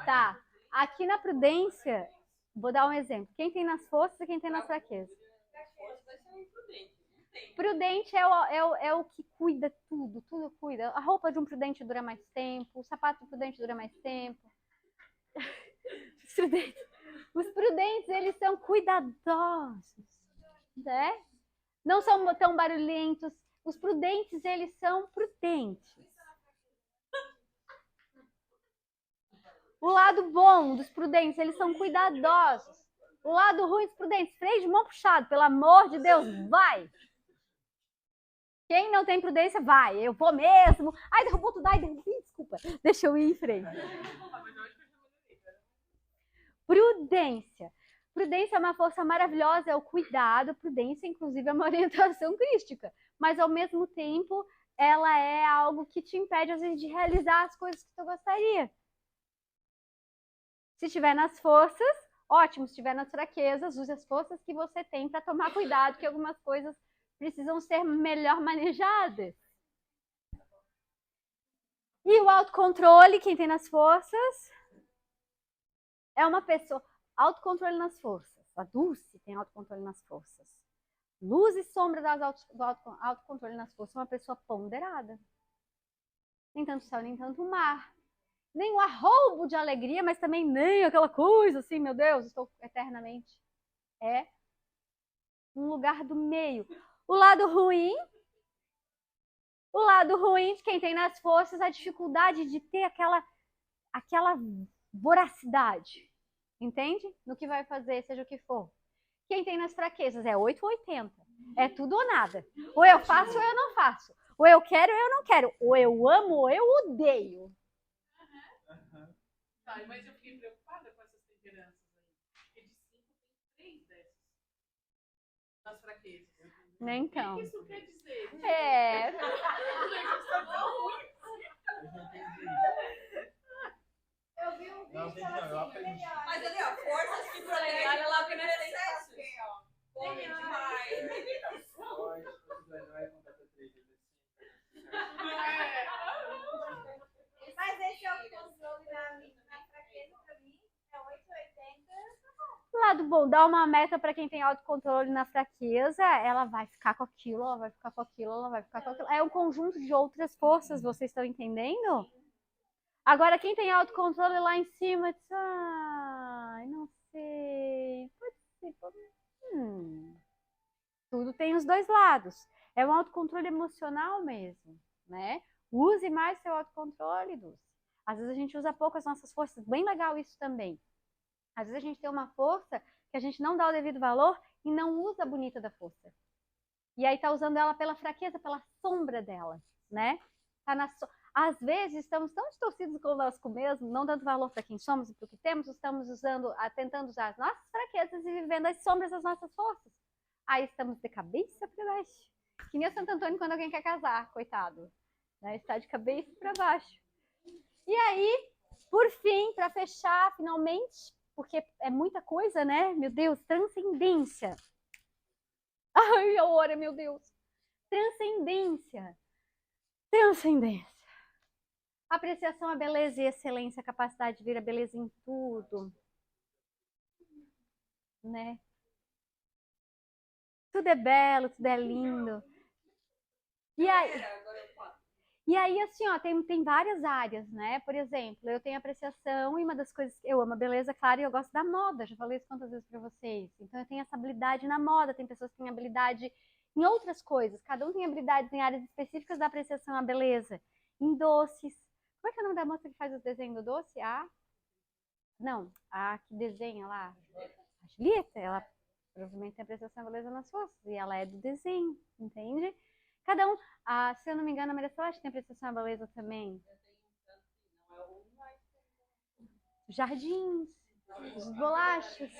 Tá. Aqui na prudência, vou dar um exemplo. Quem tem nas forças e quem tem nas fraquezas? Vai ser imprudente. Prudente é o que cuida tudo cuida. A roupa de um prudente dura mais tempo, o sapato de um prudente dura mais tempo. Os prudentes, eles são cuidadosos, né? Não são tão barulhentos. Os prudentes, eles são prudentes. O lado bom dos prudentes, eles são cuidadosos. O lado ruim dos prudentes, freio de mão puxado, pelo amor de Deus, vai! Quem não tem prudência, vai. Eu vou mesmo. Ai, derrubou tudo. Ai, desculpa. Deixa eu ir em frente. Prudência. Prudência é uma força maravilhosa, é o cuidado. Prudência, inclusive, é uma orientação crística. Mas, ao mesmo tempo, ela é algo que te impede, às vezes, de realizar as coisas que tu gostaria. Se estiver nas forças, ótimo. Se estiver nas fraquezas, use as forças que você tem para tomar cuidado, que algumas coisas precisam ser melhor manejadas. E o autocontrole, quem tem nas forças, é uma pessoa... Autocontrole nas forças. A Dulce tem autocontrole nas forças. Luz e sombra do autocontrole nas forças. É uma pessoa ponderada. Nem tanto céu, nem tanto mar. Nem um arroubo de alegria, mas também nem aquela coisa assim, meu Deus, estou eternamente. É um lugar do meio. O lado ruim de quem tem nas forças, a dificuldade de ter aquela voracidade, entende? No que vai fazer, seja o que for. Quem tem nas fraquezas é 8 ou 80. É tudo ou nada. Ou eu faço ou eu não faço. Ou eu quero ou eu não quero. Ou eu amo ou eu odeio. Tá, mas eu fiquei preocupada com essas temperanças aí. Porque de 5 tem 3 dessas. Nas fraquezas. Então. O que isso quer dizer? Eu vi um vídeo Não, que ela eu assim, aprendi. melhor. Mas ali, ó, forças que protegem ela vem excesso. Come demais. Mas esse autocontrole na fraqueza, pra mim, é 880. Lado bom, dá uma meta para quem tem autocontrole na fraqueza, ela vai ficar com aquilo, ela vai ficar com aquilo, ela vai ficar com aquilo. É um conjunto de outras forças, vocês estão entendendo? Agora, quem tem autocontrole lá em cima, diz, ai, não sei, pode ser, tudo tem os dois lados. É um autocontrole emocional mesmo, né? Use mais seu autocontrole, Dulce. Às vezes a gente usa pouco as nossas forças, bem legal isso também. Às vezes a gente tem uma força que a gente não dá o devido valor e não usa a bonita da força. E aí tá usando ela pela fraqueza, pela sombra dela, né? Às vezes estamos tão distorcidos conosco mesmo, não dando valor para quem somos e para o que temos, estamos tentando usar as nossas fraquezas e vivendo as sombras das nossas forças. Aí estamos de cabeça para baixo. Que nem o Santo Antônio quando alguém quer casar, coitado. Né? Está de cabeça para baixo. E aí, por fim, para fechar, finalmente, porque é muita coisa, né? Meu Deus, transcendência. Ai, a hora, meu Deus. Transcendência. Transcendência. Apreciação à beleza e excelência, a capacidade de ver a beleza em tudo. Né? tudo é belo, tudo é lindo. E aí assim, ó, tem várias áreas, né? Por exemplo, eu tenho apreciação e uma das coisas que eu amo a beleza, claro, e eu gosto da moda. Já falei isso quantas vezes para vocês. Então eu tenho essa habilidade na moda, tem pessoas que têm habilidade em outras coisas. Cada um tem habilidades em áreas específicas da apreciação à beleza. Em doces. Como é que é o nome da moça que faz os desenhos do doce? Não, a que desenha lá. A Julieta, ela provavelmente tem apreciação à beleza nas forças. E ela é do desenho, entende? Cada um, se eu não me engano, a Maria Celeste tem apreciação à beleza também. Os jardins, os bolachas,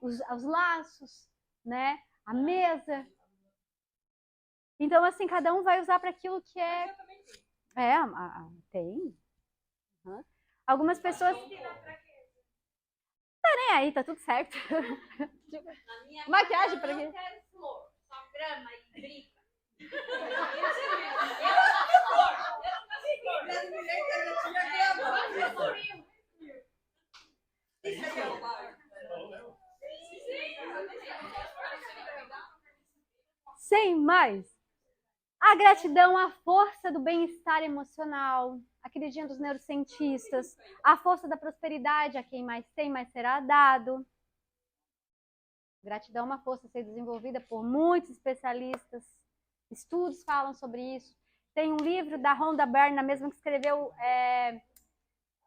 os laços, né? A mesa. Então, assim, cada um vai usar para aquilo que é. Tem. Uhum. Algumas pessoas. Tá nem aí, tá tudo certo. Maquiagem para quê? Eu quero flor, só grama e brinca. Sem mais. A gratidão, a força do bem-estar emocional, a queridinha dos neurocientistas, a força da prosperidade, a quem mais tem, mais será dado. Gratidão é uma força a ser desenvolvida por muitos especialistas. Estudos falam sobre isso. Tem um livro da Rhonda Byrne, mesmo que escreveu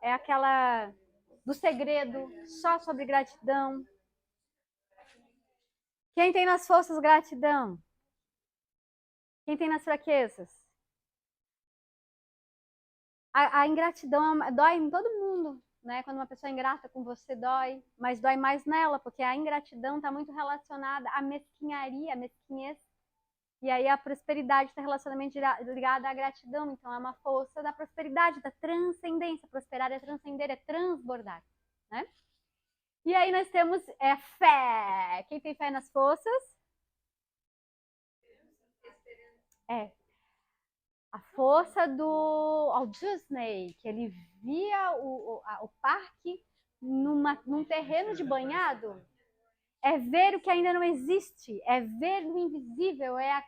aquela do segredo, só sobre gratidão. Quem tem nas forças gratidão? Quem tem nas fraquezas? A ingratidão dói em todo mundo, né? Quando uma pessoa é ingrata com você, dói, mas dói mais nela, porque a ingratidão está muito relacionada à mesquinharia, à mesquinhez. E aí a prosperidade está relacionamento ligada à gratidão, então é uma força da prosperidade, da transcendência. Prosperar é transcender, é transbordar, né? E aí nós temos fé. Quem tem fé nas forças? A força do Walt Disney, que ele via o parque num terreno de banhado. É ver o que ainda não existe, é ver o invisível, é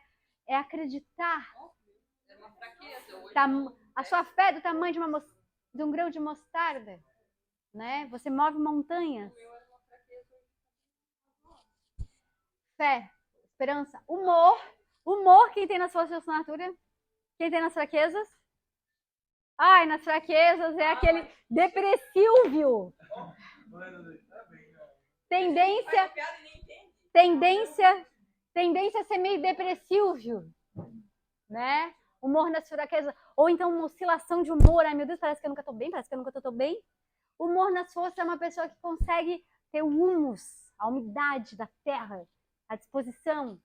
acreditar. A sua fé é do tamanho de um grão de mostarda, né? Você move montanhas. Fé, esperança, humor, quem tem na sua assinatura? Quem tem nas fraquezas? Ai, nas fraquezas é aquele depressível. Tendência a ser meio depressivo, né? Humor nas fraquezas, ou então uma oscilação de humor. Ai, meu Deus, parece que eu nunca tô bem, parece que eu nunca tô bem. Humor nas forças é uma pessoa que consegue ter o humus, a umidade da terra, a disposição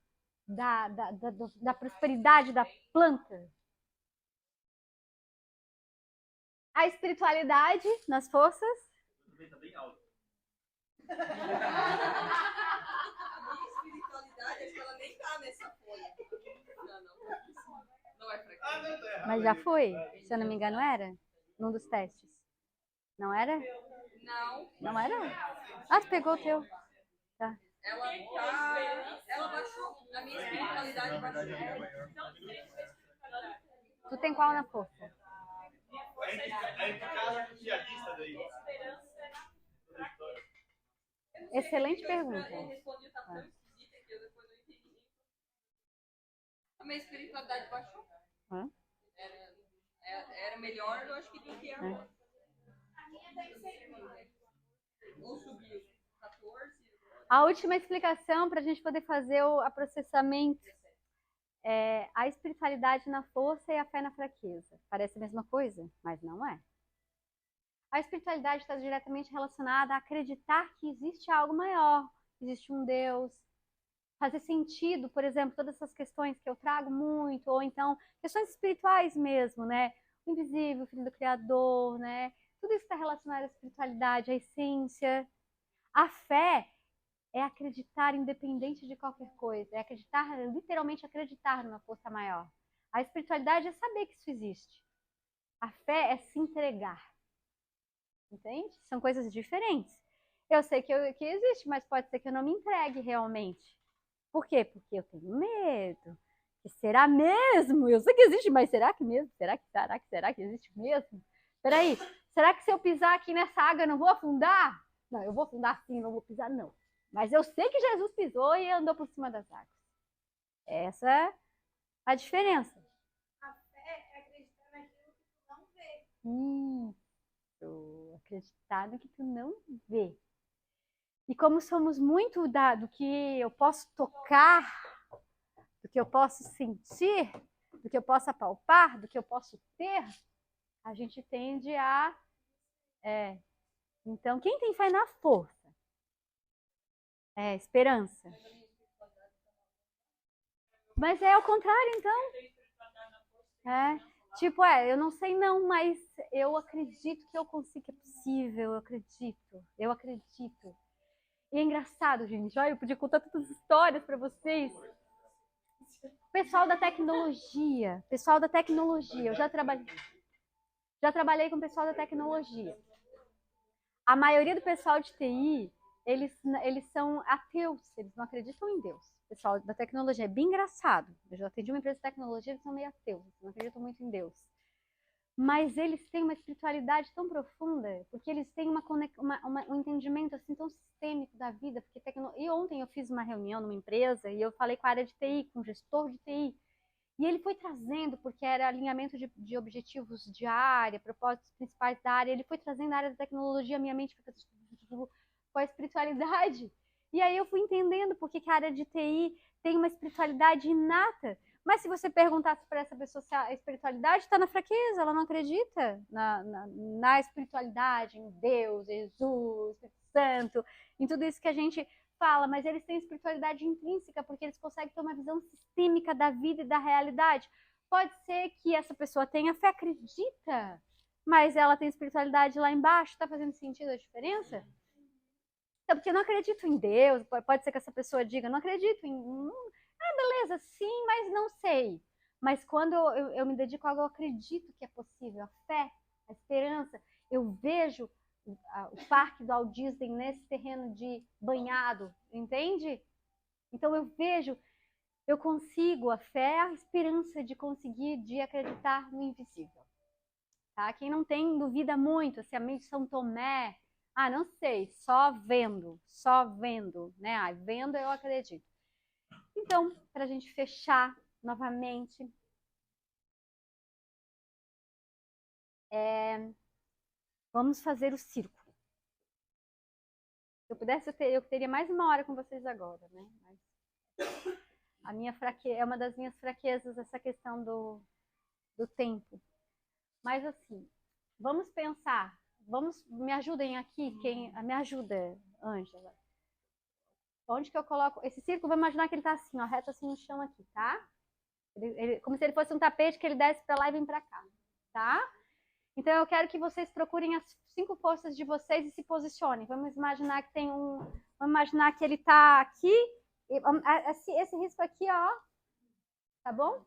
da prosperidade da planta. A espiritualidade nas forças. Também tá bem alto. A espiritualidade, acho que ela nem tá nessa folha. Não é fraqueza. Mas já foi? Se eu não me engano, era? Num dos testes. Não era? Não. Não era? Ah, tu pegou o teu. Tá. Ela baixou. A minha espiritualidade baixou. Tu tem qual na força? Excelente pergunta. Eu respondi, tá tão esquisita que eu depois não entendi. A minha espiritualidade baixou. Era melhor, eu acho que do que agora. A minha deve ser. Ou subiu 14. A última explicação para a gente poder fazer o processamento é a espiritualidade na força e a fé na fraqueza. Parece a mesma coisa, mas não é. A espiritualidade está diretamente relacionada a acreditar que existe algo maior, existe um Deus, fazer sentido, por exemplo, todas essas questões que eu trago muito, ou então questões espirituais mesmo, né? O invisível, o filho do Criador, né? Tudo isso está relacionado à espiritualidade, à essência. A fé é acreditar independente de qualquer coisa, é acreditar, literalmente acreditar numa força maior. A espiritualidade é saber que isso existe. A fé é se entregar. Entende? São coisas diferentes. Eu sei que existe, mas pode ser que eu não me entregue realmente. Por quê? Porque eu tenho medo. Que será mesmo? Eu sei que existe, mas será que mesmo? Será que existe mesmo? Peraí, será que se eu pisar aqui nessa água eu não vou afundar? Não, eu vou afundar sim, não vou pisar não. Mas eu sei que Jesus pisou e andou por cima das águas. Essa é a diferença. A fé é acreditar naquilo que tu não vê. Isso, acreditar no que tu não vê. E como somos muito do que eu posso tocar, do que eu posso sentir, do que eu posso apalpar, do que eu posso ter, a gente tende a... Então, quem tem fé na força? É, esperança. Mas é ao contrário, então. Eu não sei não, mas eu acredito que eu consigo, que é possível, eu acredito. E é engraçado, gente, olha, eu podia contar tantas histórias para vocês. Pessoal da tecnologia, eu já trabalhei com o pessoal da tecnologia. A maioria do pessoal de TI, eles são ateus, eles não acreditam em Deus. O pessoal da tecnologia é bem engraçado. Eu já atendi uma empresa de tecnologia, eles são meio ateus, não acreditam muito em Deus. Mas eles têm uma espiritualidade tão profunda, porque eles têm um entendimento assim tão sistêmico da vida. E ontem eu fiz uma reunião numa empresa e eu falei com a área de TI, com o gestor de TI. E ele foi trazendo, porque era alinhamento de objetivos de área, propósitos principais da área, ele foi trazendo a área da tecnologia, minha mente fica com a espiritualidade. E aí eu fui entendendo porque que a área de TI tem uma espiritualidade inata. Mas se você perguntasse para essa pessoa se a espiritualidade está na fraqueza, ela não acredita na espiritualidade, em Deus, Jesus, Espírito Santo, em tudo isso que a gente fala, mas eles têm espiritualidade intrínseca, porque eles conseguem ter uma visão sistêmica da vida e da realidade. Pode ser que essa pessoa tenha fé, acredita, mas ela tem espiritualidade lá embaixo. Está fazendo sentido a diferença? Então, porque eu não acredito em Deus, pode ser que essa pessoa diga, não acredito em... beleza, sim, mas não sei. Mas quando eu me dedico a algo, eu acredito que é possível. A fé, a esperança, eu vejo o parque do Walt Disney nesse terreno de banhado, entende? Então eu vejo, eu consigo, a fé, a esperança de conseguir, de acreditar no invisível. Tá? Quem não tem, duvida muito, se a mente de São Tomé, não sei, só vendo, né? Vendo eu acredito. Então, para a gente fechar novamente, vamos fazer o círculo. Se eu pudesse, eu teria mais uma hora com vocês agora, né? Mas a minha fraqueza, é uma das minhas fraquezas essa questão do tempo. Mas assim, vamos pensar, me ajudem aqui, me ajuda, Ângela. Onde que eu coloco esse círculo? Vamos imaginar que ele tá assim, ó, reto assim no chão aqui, tá? Como se ele fosse um tapete que ele desce para lá e vem para cá, tá? Então eu quero que vocês procurem as 5 forças de vocês e se posicionem. Vamos imaginar que vamos imaginar que ele tá aqui, esse risco aqui, ó, tá bom?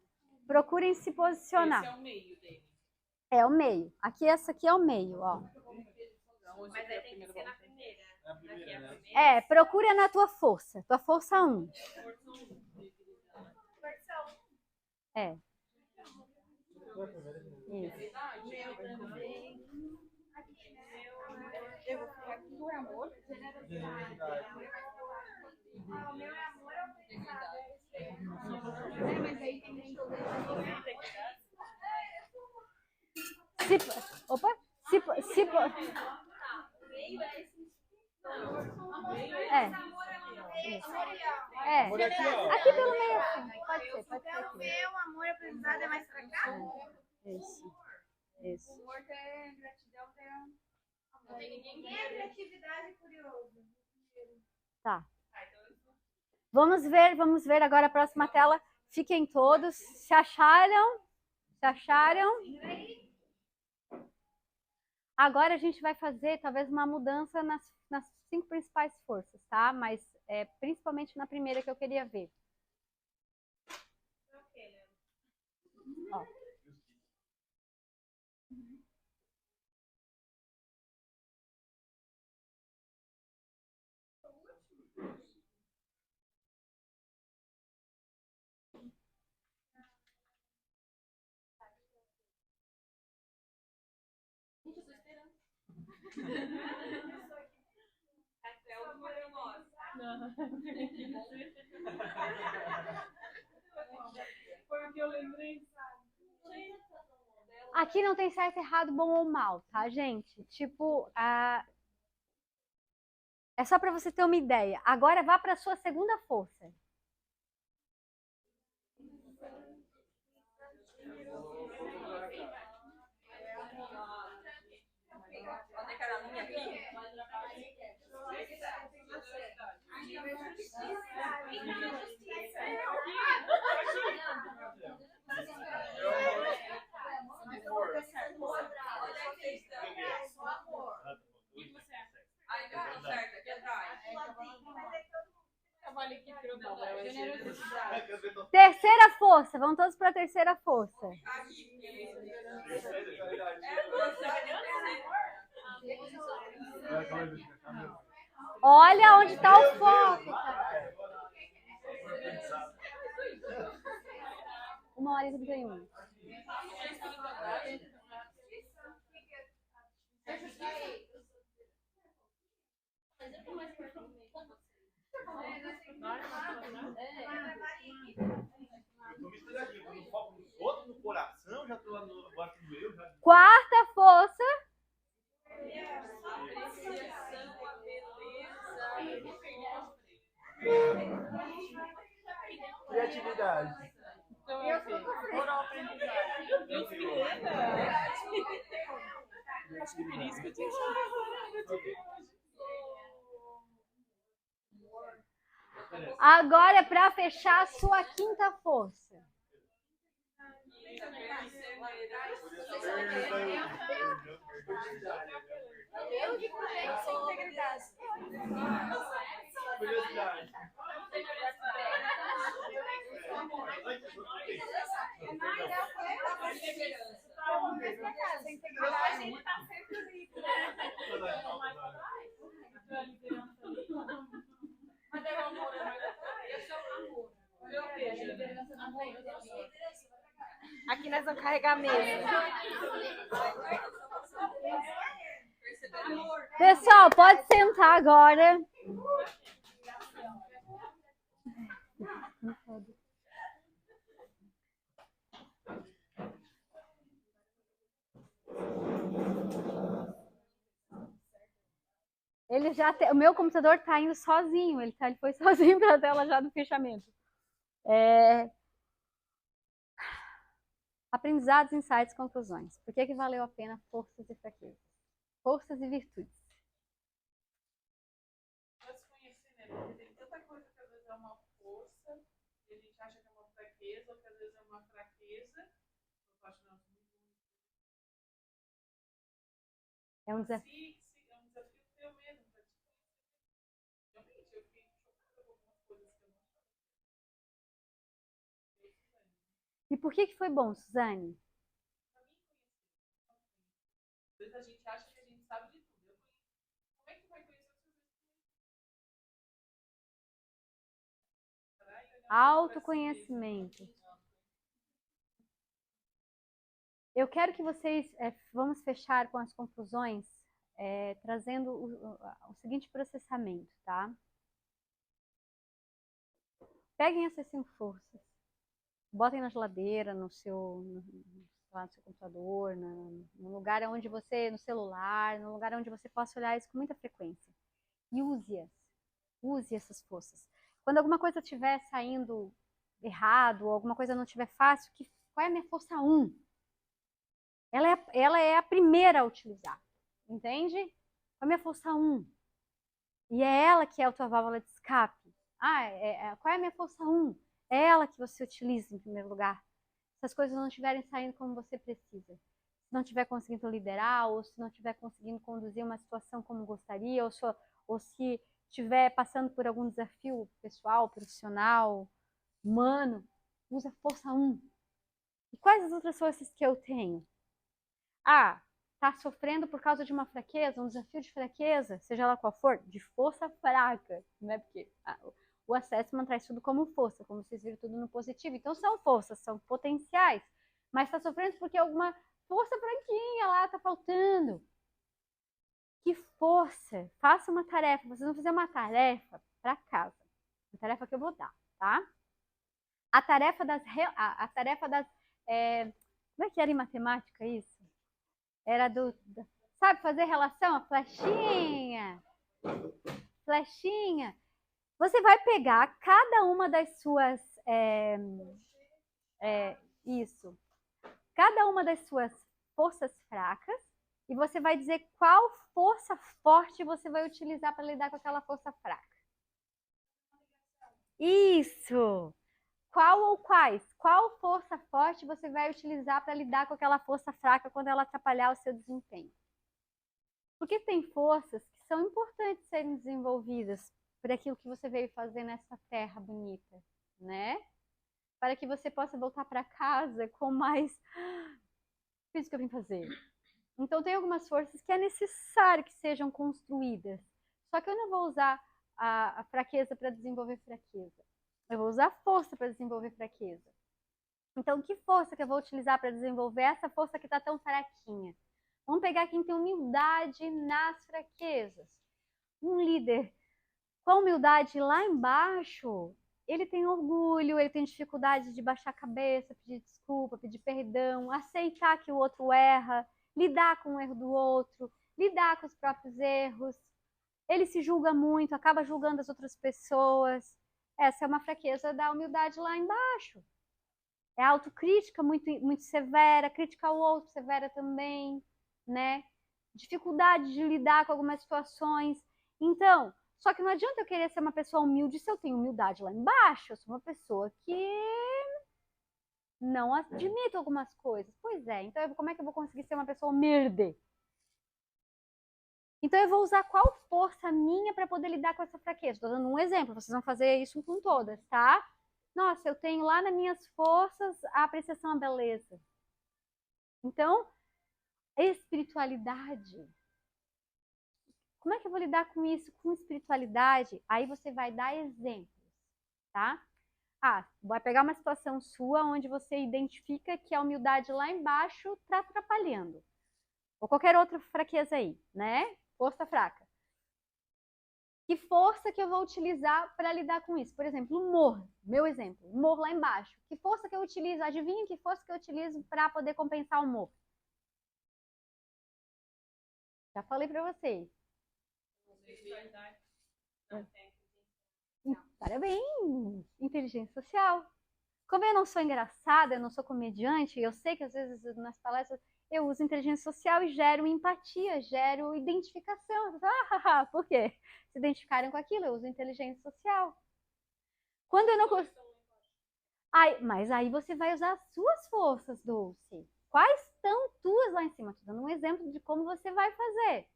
Procurem se posicionar. Esse é o meio dele. É o meio. Essa aqui é o meio, ó. Mas aí tem que ser na primeira. Procura na tua força. Tua força 1. É. Isso. Eu vou ficar aqui no amor. O meu amor é o pensado. Mas aí tem Opa! Por aqui, ó. Aqui pelo meio assim. Pode ser Então, o aqui. meu amor aprendizado é mais pra cá? Isso. O amor tem gratidão, tem amor. Quem é criatividade e curioso? Tá. Vamos ver agora a próxima tela. Fiquem todos. Se acharam? Agora a gente vai fazer talvez uma mudança nas 5 principais forças, tá? Mas principalmente na primeira que eu queria ver. Ó. Até o número 9. Foi o que eu lembrei. Aqui não tem certo, errado, bom ou mal, tá, gente? Tipo, é só para você ter uma ideia. Agora vá para a sua segunda força. Onde é que era a minha aqui? Aí deu tudo certo aqui atrás. Trabalho aqui porque eu não é generosidade. Terceira força, vamos todos para a terceira força. Aqui, Olha onde está o foco. 1h31. Eu tô misturadinho, quando eu foco nos outros, no coração, já tô lá no barco do eu, já. Quarta força. Criatividade. Então, oral aprendizagem. Eu inspirei, né? Acho que por isso que eu tinha chamado. Agora, para fechar a sua quinta força. Eu de prudência e integridade. Curiosidade. Essa integridade tá sempre ali. Aqui nós vamos carregar a mesa. Pessoal, pode sentar agora. O meu computador está indo sozinho, ele foi sozinho para a tela já do fechamento. Aprendizados, insights, conclusões. Por que valeu a pena forças e fraquezas? Forças e virtudes. Pra se conhecer, né? Porque tem tanta coisa que às vezes é uma força, e a gente acha que é uma fraqueza, ou que às vezes é uma fraqueza. Eu acho não, É um desafio. é um desafio teu mesmo, pra te conhecer. Realmente, eu fiquei chocada com algumas coisas que eu não sabia. E por que foi bom, Suzane? Às vezes a gente acha que a gente sabe de tudo. Como é que vai conhecer os seus Autoconhecimento. Eu quero que vocês, vamos fechar com as conclusões, trazendo o seguinte processamento, tá? Peguem essas 5 forças, botem na geladeira, no seu computador, no lugar onde você, no celular, no lugar onde você possa olhar isso com muita frequência. E use essas forças. Quando alguma coisa estiver saindo errado, ou alguma coisa não estiver fácil, qual é a minha força 1? Ela é a primeira a utilizar, entende? Qual é a minha força 1? E é ela que é a tua válvula de escape. Qual é a minha força 1? É ela que você utiliza em primeiro lugar. Se as coisas não estiverem saindo como você precisa, se não estiver conseguindo liderar, ou se não estiver conseguindo conduzir uma situação como gostaria, ou se estiver passando por algum desafio pessoal, profissional, humano, usa a força 1. E quais as outras forças que eu tenho? Está sofrendo por causa de uma fraqueza, um desafio de fraqueza, seja ela qual for, de força fraca, né? Porque o assessment traz tudo como força, como vocês viram tudo no positivo. Então são forças, são potenciais, mas está sofrendo porque alguma força franquinha lá está faltando. Que força! Faça uma tarefa. Vocês vão fazer uma tarefa para casa. Uma tarefa que eu vou dar, tá? A tarefa das... como é que era em matemática isso? Era sabe, fazer relação? A flechinha. Flechinha. Você vai pegar cada uma das suas... isso. Cada uma das suas forças fracas e você vai dizer qual força forte você vai utilizar para lidar com aquela força fraca. Isso! Qual ou quais? Qual força forte você vai utilizar para lidar com aquela força fraca quando ela atrapalhar o seu desempenho? Porque tem forças que são importantes serem desenvolvidas por aquilo que você veio fazer nessa terra bonita, né? Para que você possa voltar para casa com mais... Fiz o que eu vim fazer. Então, tem algumas forças que é necessário que sejam construídas. Só que eu não vou usar a fraqueza para desenvolver fraqueza. Eu vou usar força para desenvolver fraqueza. Então, que força que eu vou utilizar para desenvolver essa força que está tão fraquinha? Vamos pegar quem tem humildade nas fraquezas. Um líder com humildade lá embaixo, ele tem orgulho, ele tem dificuldade de baixar a cabeça, pedir desculpa, pedir perdão, aceitar que o outro erra, lidar com o erro do outro, lidar com os próprios erros. Ele se julga muito, acaba julgando as outras pessoas. Essa é uma fraqueza da humildade lá embaixo. É autocrítica muito, muito severa, crítica ao outro severa também, né? Dificuldade de lidar com algumas situações. Então, só que não adianta eu querer ser uma pessoa humilde se eu tenho humildade lá embaixo. Eu sou uma pessoa que não admito algumas coisas. Pois é, então como é que eu vou conseguir ser uma pessoa humilde? Então eu vou usar qual força minha para poder lidar com essa fraqueza? Estou dando um exemplo, vocês vão fazer isso com todas, tá? Nossa, eu tenho lá nas minhas forças a apreciação à beleza. Então, espiritualidade. Como é que eu vou lidar com isso, com espiritualidade? Aí você vai dar exemplos, tá? Vai pegar uma situação sua onde você identifica que a humildade lá embaixo está atrapalhando. Ou qualquer outra fraqueza aí, né? Força fraca. Que força que eu vou utilizar para lidar com isso? Por exemplo, humor. Meu exemplo, humor lá embaixo. Que força que eu utilizo? Adivinha que força que eu utilizo para poder compensar o humor? Já falei para vocês. Parabéns! Inteligência social. Como eu não sou engraçada, eu não sou comediante, eu sei que às vezes nas palestras eu uso inteligência social e gero empatia, gero identificação. Por quê? Se identificarem com aquilo, eu uso inteligência social. Quando eu não consigo... Mas aí você vai usar as suas forças, Dulce. Quais estão tuas lá em cima? Estou dando um exemplo de como você vai fazer.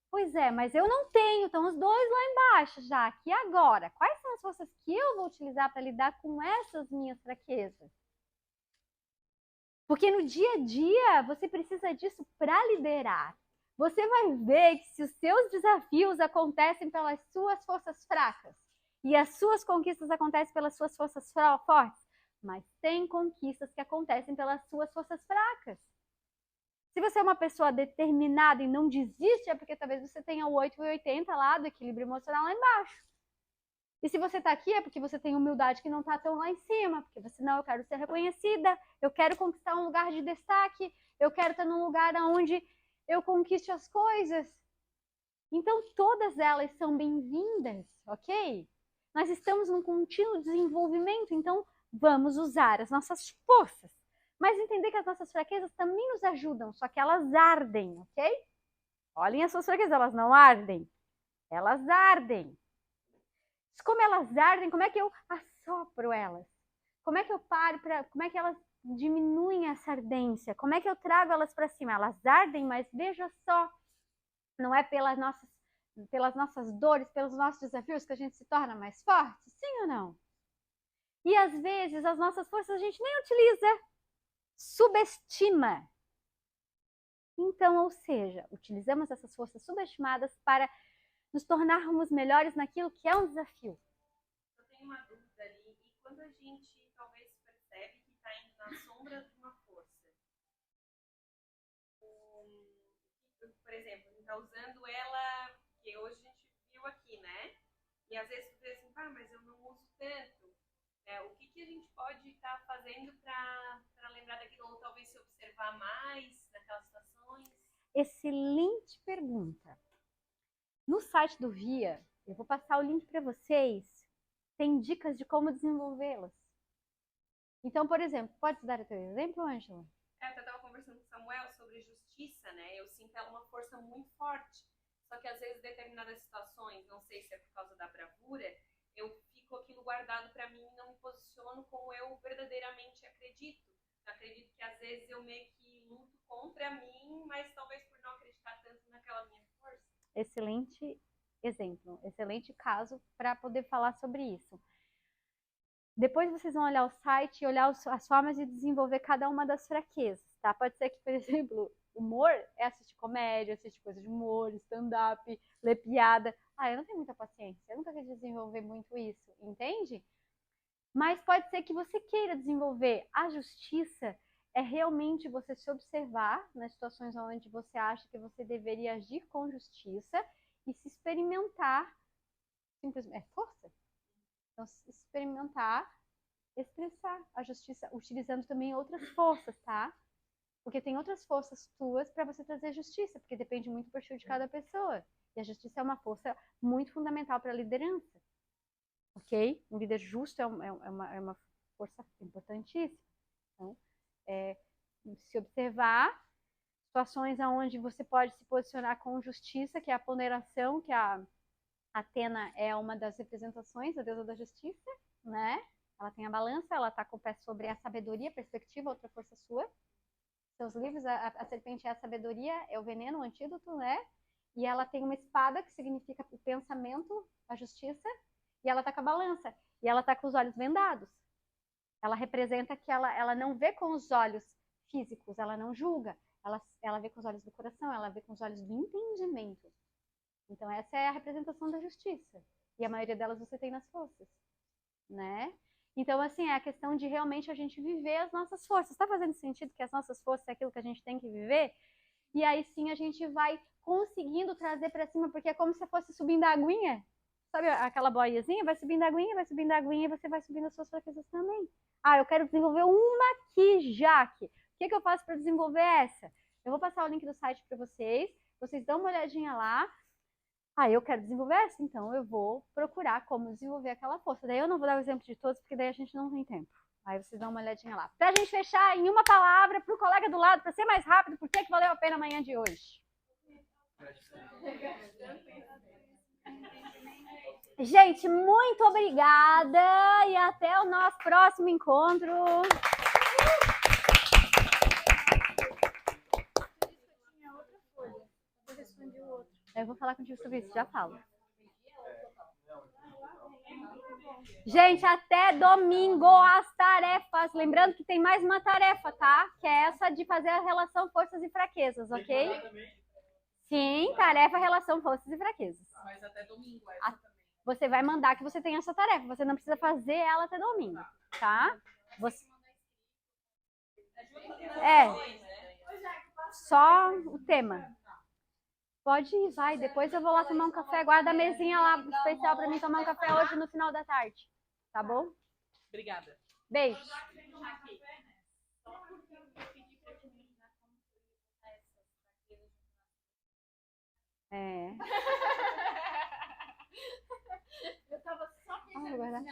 Pois é, mas eu não tenho, estão os dois lá embaixo já. E agora? Quais são as forças que eu vou utilizar para lidar com essas minhas fraquezas? Porque no dia a dia você precisa disso para liderar. Você vai ver que se os seus desafios acontecem pelas suas forças fracas e as suas conquistas acontecem pelas suas forças fortes, mas tem conquistas que acontecem pelas suas forças fracas. Se você é uma pessoa determinada e não desiste, é porque talvez você tenha o 8 e 80 lá do equilíbrio emocional lá embaixo. E se você está aqui é porque você tem humildade que não está tão lá em cima, porque você não, eu quero ser reconhecida, eu quero conquistar um lugar de destaque, eu quero estar num lugar onde eu conquiste as coisas. Então todas elas são bem-vindas, ok? Nós estamos num contínuo desenvolvimento, então vamos usar as nossas forças. Mas entender que as nossas fraquezas também nos ajudam, só que elas ardem, ok? Olhem as suas fraquezas, elas não ardem. Elas ardem. Como elas ardem, como é que eu assopro elas? Como é que eu paro como é que elas diminuem essa ardência? Como é que eu trago elas para cima? Elas ardem, mas veja só, não é pelas nossas dores, pelos nossos desafios que a gente se torna mais forte? Sim ou não? E às vezes as nossas forças a gente nem utiliza, subestima. Então, ou seja, utilizamos essas forças subestimadas para nos tornarmos melhores naquilo que é um desafio. Eu tenho uma dúvida ali, e quando a gente talvez percebe que está indo na sombra de uma força, por exemplo, tá usando ela, que hoje a gente viu aqui, né? E às vezes tu vê assim, mas eu não uso tanto. O que a gente pode estar fazendo para lembrar daquilo, ou talvez se observar mais naquelas situações? Excelente pergunta. No site do VIA, eu vou passar o link para vocês, tem dicas de como desenvolvê-las. Então, por exemplo, pode dar o teu exemplo, Ângela? Eu estava conversando com o Samuel sobre justiça, né? Eu sinto ela uma força muito forte. Só que às vezes, em determinadas situações, não sei se é por causa da bravura, eu fico aquilo guardado para mim e não me posiciono como eu verdadeiramente acredito. Eu acredito que às vezes eu meio que luto contra mim, mas talvez por não acreditar tanto naquela minha força. Excelente exemplo, excelente caso para poder falar sobre isso. Depois vocês vão olhar o site e olhar as formas de desenvolver cada uma das fraquezas, tá? Pode ser que, por exemplo, humor é assistir comédia, assistir coisa de humor, stand-up, ler piada. Eu não tenho muita paciência, eu nunca quis desenvolver muito isso, entende? Mas pode ser que você queira desenvolver. A justiça é realmente você se observar nas situações onde você acha que você deveria agir com justiça e se experimentar, simplesmente, força. Então, se experimentar, expressar a justiça, utilizando também outras forças, tá? Porque tem outras forças tuas para você trazer justiça, porque depende muito do perfil de cada pessoa. E a justiça é uma força muito fundamental para a liderança. Ok? Um líder justo é uma força importantíssima. Então, se observar situações onde você pode se posicionar com justiça, que é a ponderação, que a Atena é uma das representações, a deusa da justiça, né? Ela tem a balança, ela está com o pé sobre a sabedoria, a perspectiva, outra força sua. Seus livros, a serpente é a sabedoria, é o veneno, o antídoto, né? E ela tem uma espada, que significa o pensamento, a justiça, e ela está com a balança. E ela está com os olhos vendados. Ela representa que ela não vê com os olhos físicos, ela não julga. Ela vê com os olhos do coração, ela vê com os olhos do entendimento. Então, essa é a representação da justiça. E a maioria delas você tem nas forças, né? Então, assim, é a questão de realmente a gente viver as nossas forças. Está fazendo sentido que as nossas forças é aquilo que a gente tem que viver? E aí sim a gente vai conseguindo trazer para cima, porque é como se fosse subindo a aguinha. Sabe aquela boiazinha? Vai subindo a aguinha e você vai subindo as suas fraquezas também. Eu quero desenvolver uma aqui, Jaque. O que eu faço para desenvolver essa? Eu vou passar o link do site para vocês. Vocês dão uma olhadinha lá. Eu quero desenvolver essa, então eu vou procurar como desenvolver aquela força. Daí eu não vou dar o exemplo de todos, porque daí a gente não tem tempo. Aí vocês dão uma olhadinha lá. Pra gente fechar em uma palavra pro colega do lado, para ser mais rápido, por que valeu a pena amanhã de hoje? Gente, muito obrigada e até o nosso próximo encontro. Eu vou falar contigo sobre isso, já falo. Gente, até domingo as tarefas. Lembrando que tem mais uma tarefa, tá? Que é essa de fazer a relação forças e fraquezas, ok? Sim, tarefa, relação forças e fraquezas. Mas até domingo essa também. Você vai mandar que você tem essa tarefa. Você não precisa fazer ela até domingo, tá? Só o tema. Pode ir, vai. Depois eu vou lá tomar um café. Guarda a mesinha lá especial para mim tomar um café hoje no final da tarde. Tá bom? Obrigada. Beijo. Eu tava só pensando,